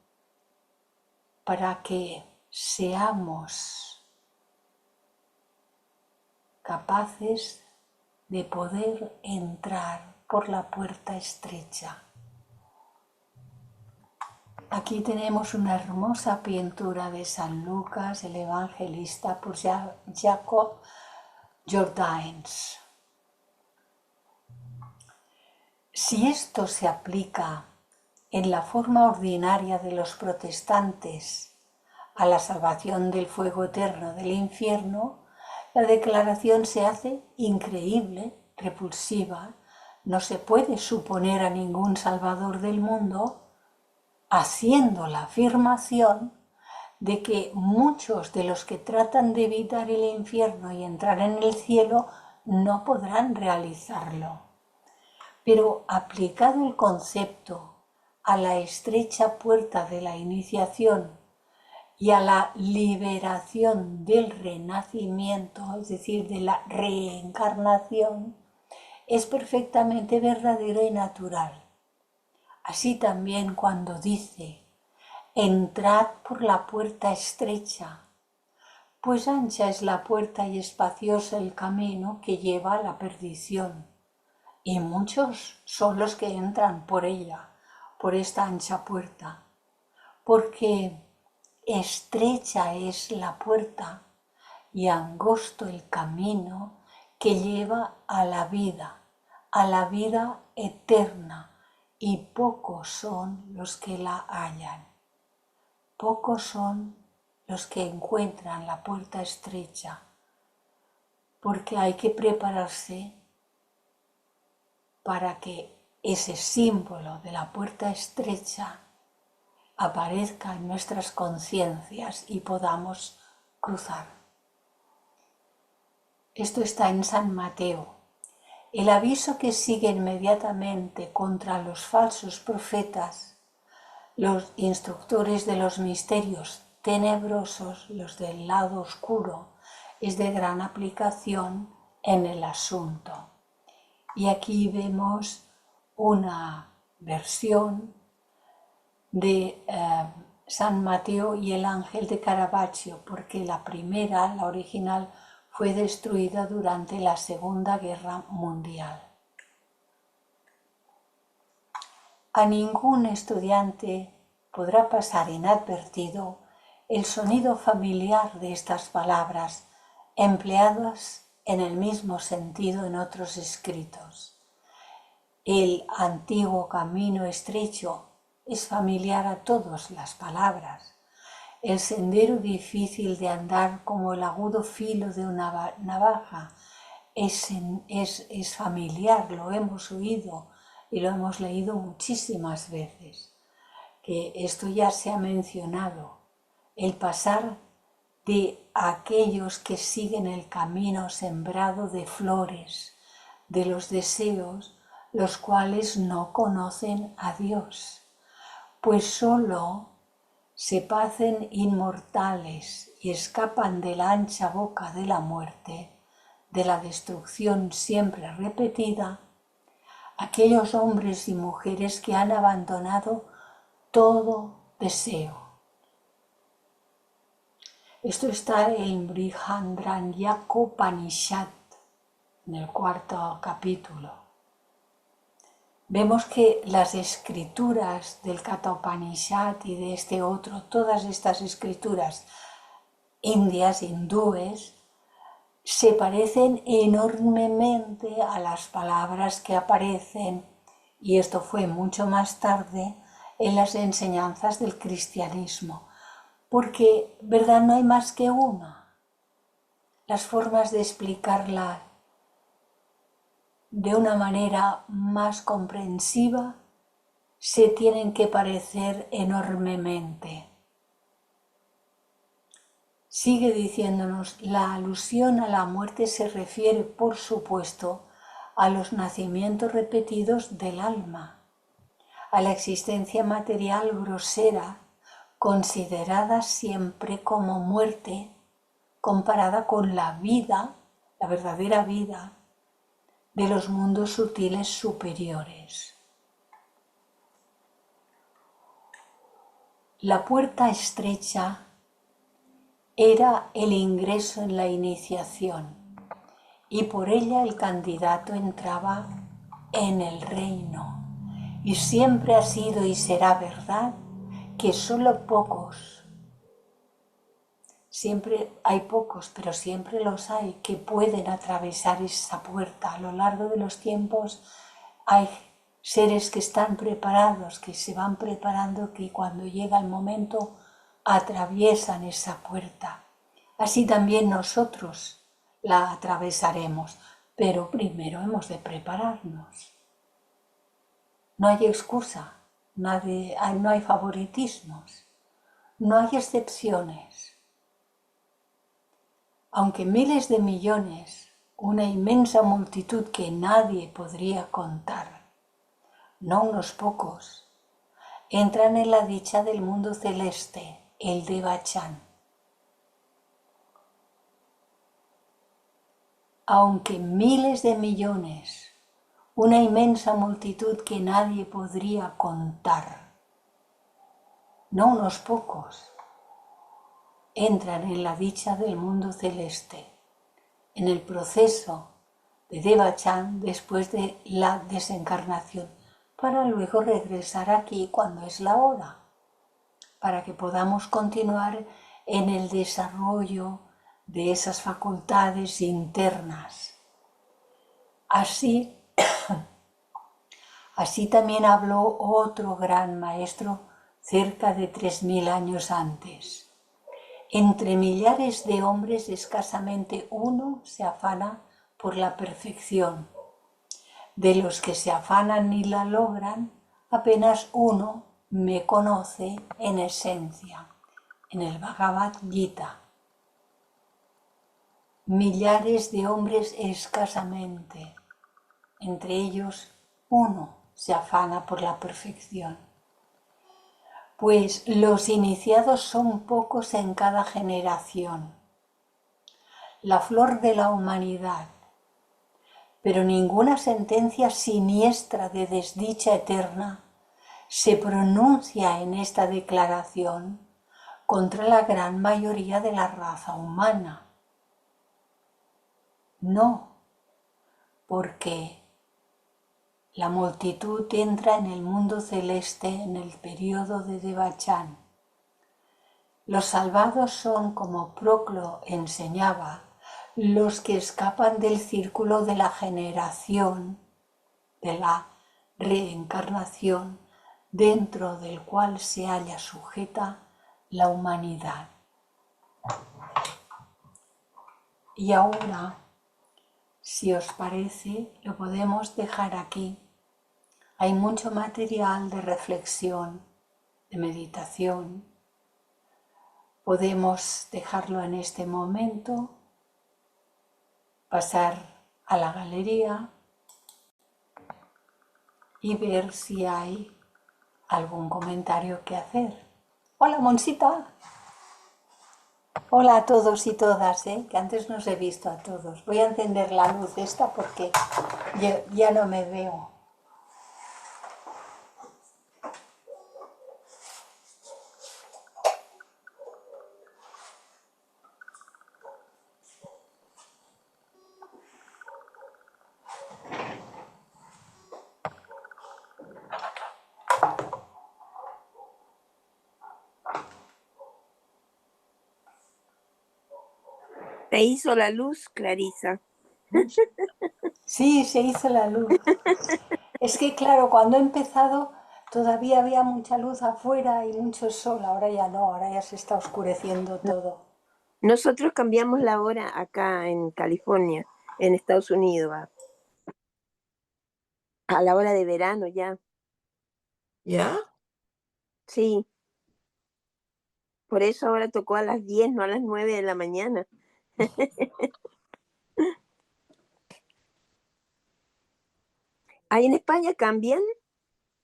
para que seamos capaces de poder entrar por la puerta estrecha. Aquí tenemos una hermosa pintura de San Lucas, el Evangelista, por Jacob Jordaens. Si esto se aplica en la forma ordinaria de los protestantes a la salvación del fuego eterno del infierno, la declaración se hace increíble, repulsiva. No se puede suponer a ningún salvador del mundo haciendo la afirmación de que muchos de los que tratan de evitar el infierno y entrar en el cielo no podrán realizarlo. Pero aplicado el concepto a la estrecha puerta de la iniciación y a la liberación del renacimiento, es decir, de la reencarnación, es perfectamente verdadero y natural. Así también cuando dice, entrad por la puerta estrecha, pues ancha es la puerta y espacioso el camino que lleva a la perdición, y muchos son los que entran por ella, por esta ancha puerta, porque estrecha es la puerta y angosto el camino que lleva a la vida eterna, y pocos son los que la hallan. Pocos son los que encuentran la puerta estrecha, porque hay que prepararse para que ese símbolo de la puerta estrecha aparezca en nuestras conciencias y podamos cruzar. Esto está en San Mateo. El aviso que sigue inmediatamente contra los falsos profetas, los instructores de los misterios tenebrosos, los del lado oscuro, es de gran aplicación en el asunto. Y aquí vemos una versión de San Mateo y el ángel de Caravaggio, porque la primera, la original, fue destruida durante la Segunda Guerra Mundial. A ningún estudiante podrá pasar inadvertido el sonido familiar de estas palabras, empleadas en el mismo sentido en otros escritos. El antiguo camino estrecho es familiar a todas las palabras. El sendero difícil de andar como el agudo filo de una navaja es familiar, lo hemos oído y lo hemos leído muchísimas veces, que esto ya se ha mencionado, el pasar de aquellos que siguen el camino sembrado de flores, de los deseos, los cuales no conocen a Dios, pues solo se pacen inmortales y escapan de la ancha boca de la muerte, de la destrucción siempre repetida, aquellos hombres y mujeres que han abandonado todo deseo. Esto está en Brihadaranyaka Upanishad, en el 4º capítulo. Vemos que las escrituras del Katha Upanishad y de este otro, todas estas escrituras indias, hindúes, se parecen enormemente a las palabras que aparecen, y esto fue mucho más tarde, en las enseñanzas del cristianismo, porque, ¿verdad?, no hay más que una. Las formas de explicarla de una manera más comprensiva se tienen que parecer enormemente. Sigue diciéndonos, la alusión a la muerte se refiere, por supuesto, a los nacimientos repetidos del alma, a la existencia material grosera, considerada siempre como muerte, comparada con la vida, la verdadera vida, de los mundos sutiles superiores. La puerta estrecha era el ingreso en la iniciación y por ella el candidato entraba en el reino. Y siempre ha sido y será verdad que solo pocos, siempre hay pocos, pero siempre los hay, que pueden atravesar esa puerta. A lo largo de los tiempos hay seres que están preparados, que se van preparando, que cuando llega el momento atraviesan esa puerta. Así también nosotros la atravesaremos, pero primero hemos de prepararnos. No hay excusa, no hay favoritismos, no hay excepciones. Aunque miles de millones, una inmensa multitud que nadie podría contar, no unos pocos, entran en la dicha del mundo celeste, el Devachan. Aunque miles de millones, una inmensa multitud que nadie podría contar, no unos pocos, entran en la dicha del mundo celeste, en el proceso de Devachan después de la desencarnación, para luego regresar aquí cuando es la hora, para que podamos continuar en el desarrollo de esas facultades internas. Así también habló otro gran maestro cerca de 3000 años antes. Entre millares de hombres escasamente uno se afana por la perfección. De los que se afanan y la logran, apenas uno me conoce en esencia, en el Bhagavad Gita. Millares de hombres escasamente, entre ellos uno se afana por la perfección. Pues los iniciados son pocos en cada generación, la flor de la humanidad, pero ninguna sentencia siniestra de desdicha eterna se pronuncia en esta declaración contra la gran mayoría de la raza humana. No, porque la multitud entra en el mundo celeste en el periodo de Devachan. Los salvados son, como Proclo enseñaba, los que escapan del círculo de la generación, de la reencarnación, dentro del cual se halla sujeta la humanidad. Y ahora, si os parece, lo podemos dejar aquí. Hay mucho material de reflexión, de meditación. Podemos dejarlo en este momento, pasar a la galería y ver si hay algún comentario que hacer. Hola, Monsita. Hola a todos y todas, que antes no os he visto a todos. Voy a encender la luz esta porque ya no me veo. Te hizo la luz, Clarisa. Sí, se hizo la luz. Es que claro, cuando he empezado todavía había mucha luz afuera y mucho sol, ahora ya no, ahora ya se está oscureciendo todo. Nosotros cambiamos la hora acá en California, en Estados Unidos, a la hora de verano ya. ¿Ya? Sí, por eso ahora tocó a las 10, no a las 9 de la mañana. ¿Ahí en España cambian?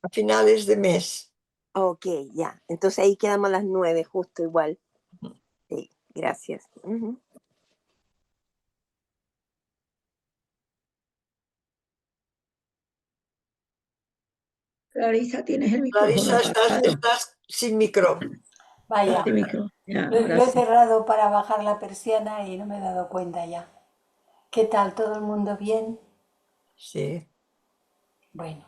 A finales de mes. Ok, ya. Entonces ahí quedamos a las 9, justo igual. Sí, gracias. Ujú. Clarisa, tienes el micrófono Clarisa, apagado. estás sin micro. Vaya, Este micro. Ya, lo ahora he sí. cerrado para bajar la persiana y no me he dado cuenta ya. ¿Qué tal? ¿Todo el mundo bien? Sí. Bueno.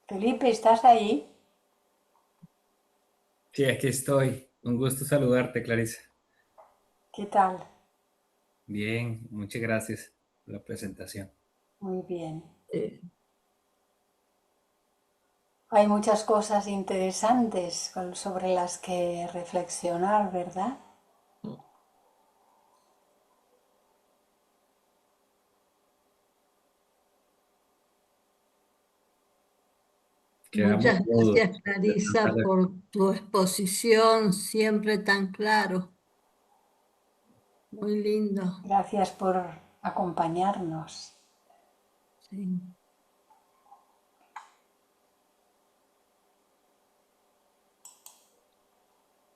Felipe, ¿estás ahí? Sí, aquí estoy. Un gusto saludarte, Clarisa. ¿Qué tal? Bien, muchas gracias por la presentación. Muy bien. Eh, Hay muchas cosas interesantes sobre las que reflexionar, ¿verdad? Quedamos Muchas mudos gracias, de tanta Clarisa, por tu exposición, siempre tan claro. Muy lindo. Gracias por acompañarnos. Sí.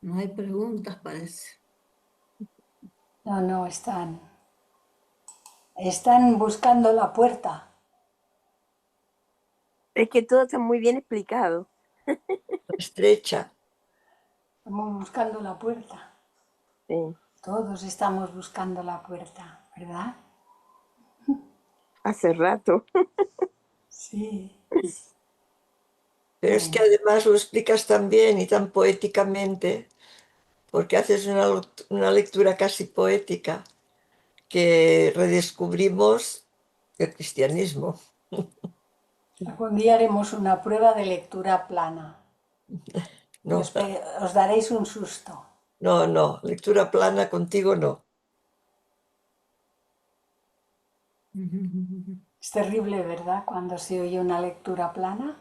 No hay preguntas, parece. No, están buscando la puerta. Es que todo está muy bien explicado. estrecha. Estamos buscando la puerta. Sí. Todos estamos buscando la puerta, ¿verdad? Hace rato. Sí. Pero es que además lo explicas tan bien y tan poéticamente, porque haces una lectura casi poética, que redescubrimos el cristianismo. Algún día haremos una prueba de lectura plana y No, os daréis un susto. no, lectura plana contigo no. Es terrible, ¿verdad? Cuando se oye una lectura plana.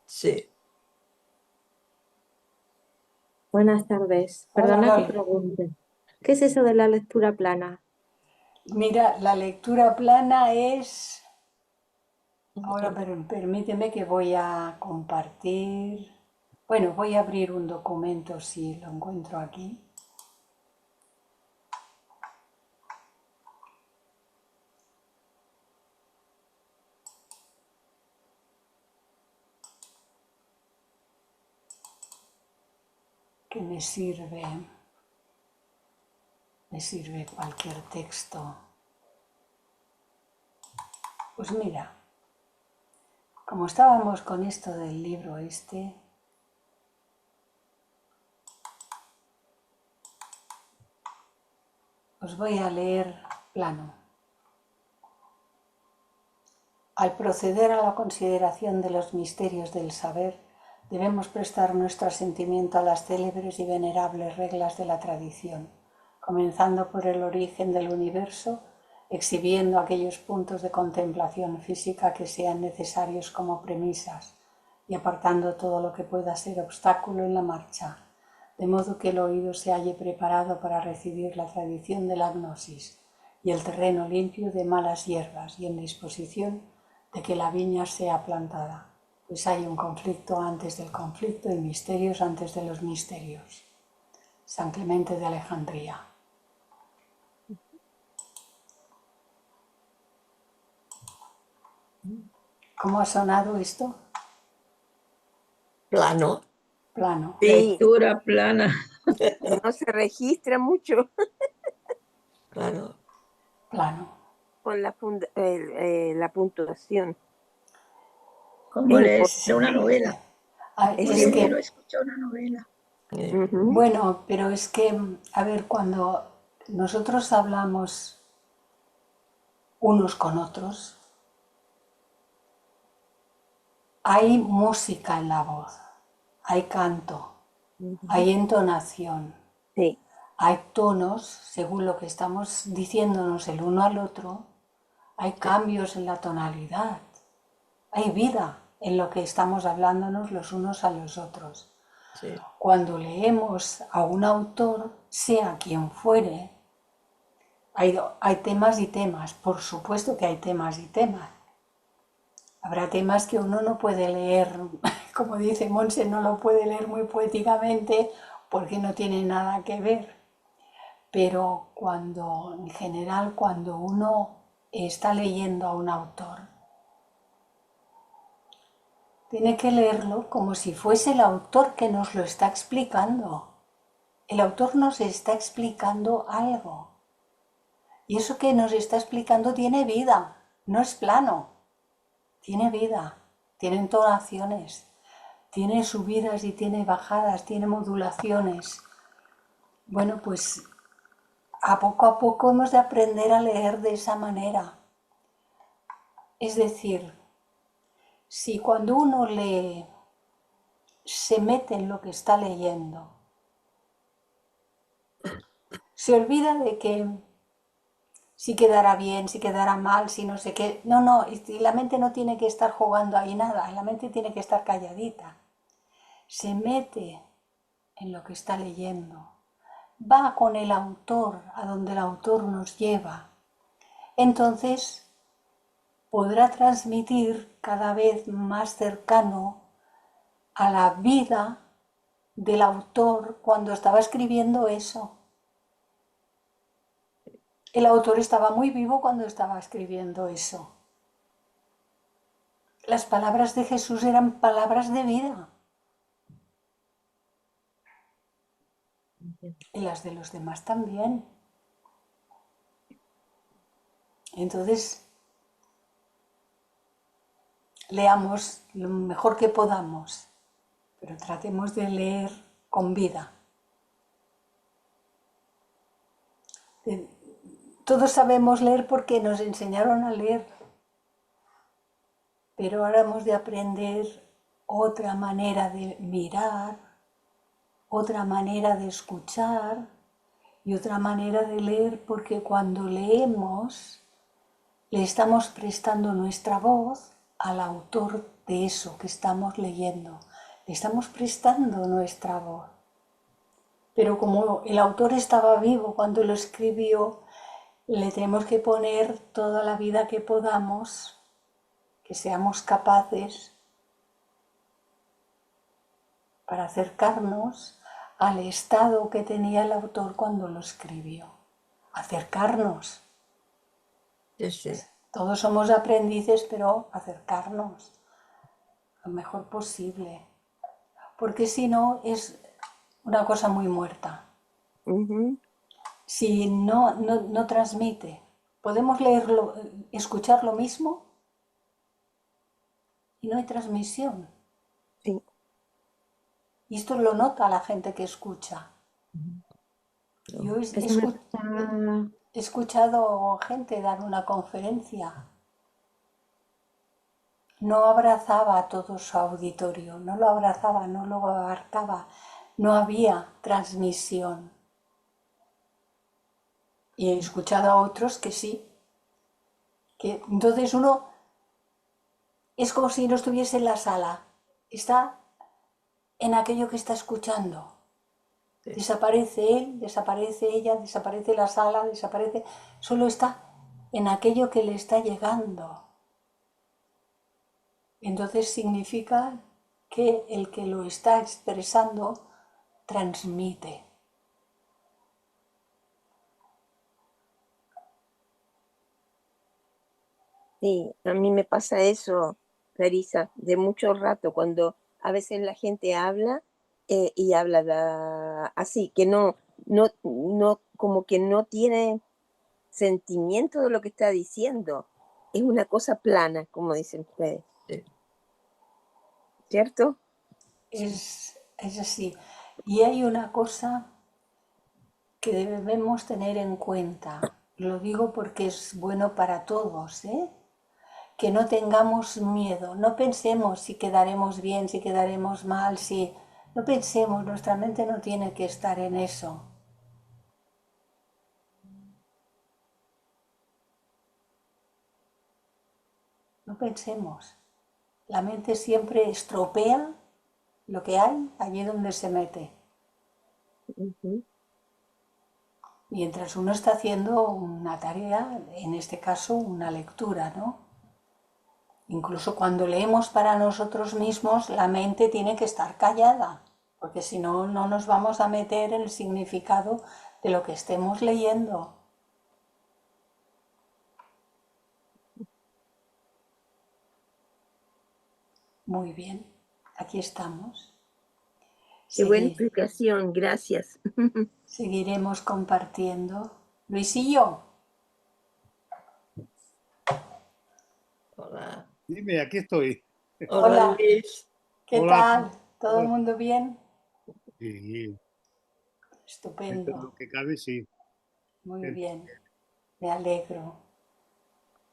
Sí. Buenas tardes. Hola, Perdona que Loli. pregunte. ¿Qué es eso de la lectura plana? Mira, la lectura plana es... Ahora permíteme que voy a compartir... Bueno, voy a abrir un documento si lo encuentro aquí. Que me sirve cualquier texto. Pues mira, como estábamos con esto del libro este, os voy a leer plano. Al proceder a la consideración de los misterios del saber, debemos prestar nuestro asentimiento a las célebres y venerables reglas de la tradición, comenzando por el origen del universo, exhibiendo aquellos puntos de contemplación física que sean necesarios como premisas y apartando todo lo que pueda ser obstáculo en la marcha, de modo que el oído se halle preparado para recibir la tradición de la gnosis y el terreno limpio de malas hierbas y en disposición de que la viña sea plantada, pues hay un conflicto antes del conflicto y misterios antes de los misterios. San Clemente de Alejandría. ¿Cómo ha sonado esto? Plano. Plano. Sí, Lectura plana. no se registra mucho Claro. Plano. con la puntuación. Como Es leer una novela. Ah, Es es Oír que o escuchar una novela. Ujú. Bueno, pero es que, a ver, cuando nosotros hablamos unos con otros, hay música en la voz, hay canto, hay entonación, Sí, hay tonos según lo que estamos diciéndonos el uno al otro, hay cambios en la tonalidad, hay vida en lo que estamos hablándonos los unos a los otros. Sí, Cuando leemos a un autor, sea quien fuere, hay temas y temas, por supuesto que hay temas y temas. Habrá temas que uno no puede leer, como dice Monse, no lo puede leer muy poéticamente porque no tiene nada que ver. Pero en general, cuando uno está leyendo a un autor, tiene que leerlo como si fuese el autor que nos lo está explicando. El autor nos está explicando algo. Y eso que nos está explicando tiene vida, no es plano. Tiene vida, tiene entonaciones, tiene subidas y tiene bajadas, tiene modulaciones. Bueno, pues a poco hemos de aprender a leer de esa manera. Es decir, si cuando uno lee se mete en lo que está leyendo, se olvida de que si quedará bien, si quedará mal, si no sé qué. No, y la mente no tiene que estar jugando ahí nada, la mente tiene que estar calladita. Se mete en lo que está leyendo, va con el autor a donde el autor nos lleva. Entonces podrá transmitir cada vez más cercano a la vida del autor cuando estaba escribiendo eso. El autor estaba muy vivo cuando estaba escribiendo eso. Las palabras de Jesús eran palabras de vida. Y las de los demás también. Entonces, leamos lo mejor que podamos, pero tratemos de leer con vida. Todos sabemos leer porque nos enseñaron a leer, pero ahora hemos de aprender otra manera de mirar, otra manera de escuchar y otra manera de leer, porque cuando leemos le estamos prestando nuestra voz al autor de eso que estamos leyendo. Le estamos prestando nuestra voz. Pero como el autor estaba vivo cuando lo escribió, le tenemos que poner toda la vida que podamos, que seamos capaces para acercarnos al estado que tenía el autor cuando lo escribió. Acercarnos. sí, sí. Todos somos aprendices, pero acercarnos lo mejor posible. Porque si no, es una cosa muy muerta. ujú, Si no transmite, podemos leerlo, escuchar lo mismo y no hay transmisión. sí, Y esto lo nota la gente que escucha. Yo Eso me pasa, he escuchado gente dar una conferencia. No abrazaba a todo su auditorio, no lo abrazaba, no lo abarcaba, no había transmisión. Y he escuchado a otros que sí. Que entonces uno es como si no estuviese en la sala, está en aquello que está escuchando. Sí. Desaparece él, desaparece ella, desaparece la sala, desaparece... Solo está en aquello que le está llegando. Entonces significa que el que lo está expresando transmite. sí. A mí me pasa eso, Clarisa, de mucho rato, cuando a veces la gente habla y habla así, que como que no tiene sentimiento de lo que está diciendo. Es una cosa plana, como dicen ustedes, Sí. ¿cierto? Es así. Y hay una cosa que debemos tener en cuenta. Lo digo porque es bueno para todos, ¿eh? Que no tengamos miedo, no pensemos si quedaremos bien, si quedaremos mal, si... No pensemos, nuestra mente no tiene que estar en eso. No pensemos. La mente siempre estropea lo que hay allí donde se mete. Ujú. Mientras uno está haciendo una tarea, en este caso una lectura, ¿no? Incluso cuando leemos para nosotros mismos, la mente tiene que estar callada, porque si no, no nos vamos a meter en el significado de lo que estemos leyendo. Muy bien, aquí estamos. Qué buena explicación, gracias. Seguiremos compartiendo. Luisillo. Hola. Dime, aquí estoy. Hola, Hola. Luis. ¿Qué Hola. tal? ¿Todo el Hola. mundo bien? Sí, dentro de Estupendo. lo que cabe, sí. Muy Bien. bien. Me alegro.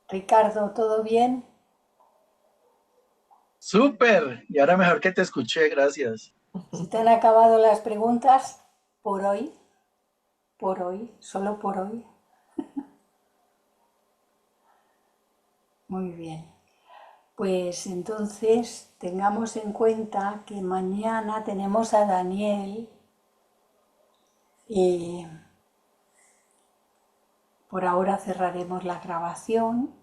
Ricardo, ¿todo bien? Súper. Y ahora mejor que te escuché, gracias. ¿Se te han acabado las preguntas por hoy? Por hoy, solo por hoy. Muy bien. Pues entonces tengamos en cuenta que mañana tenemos a Daniel y por ahora cerraremos la grabación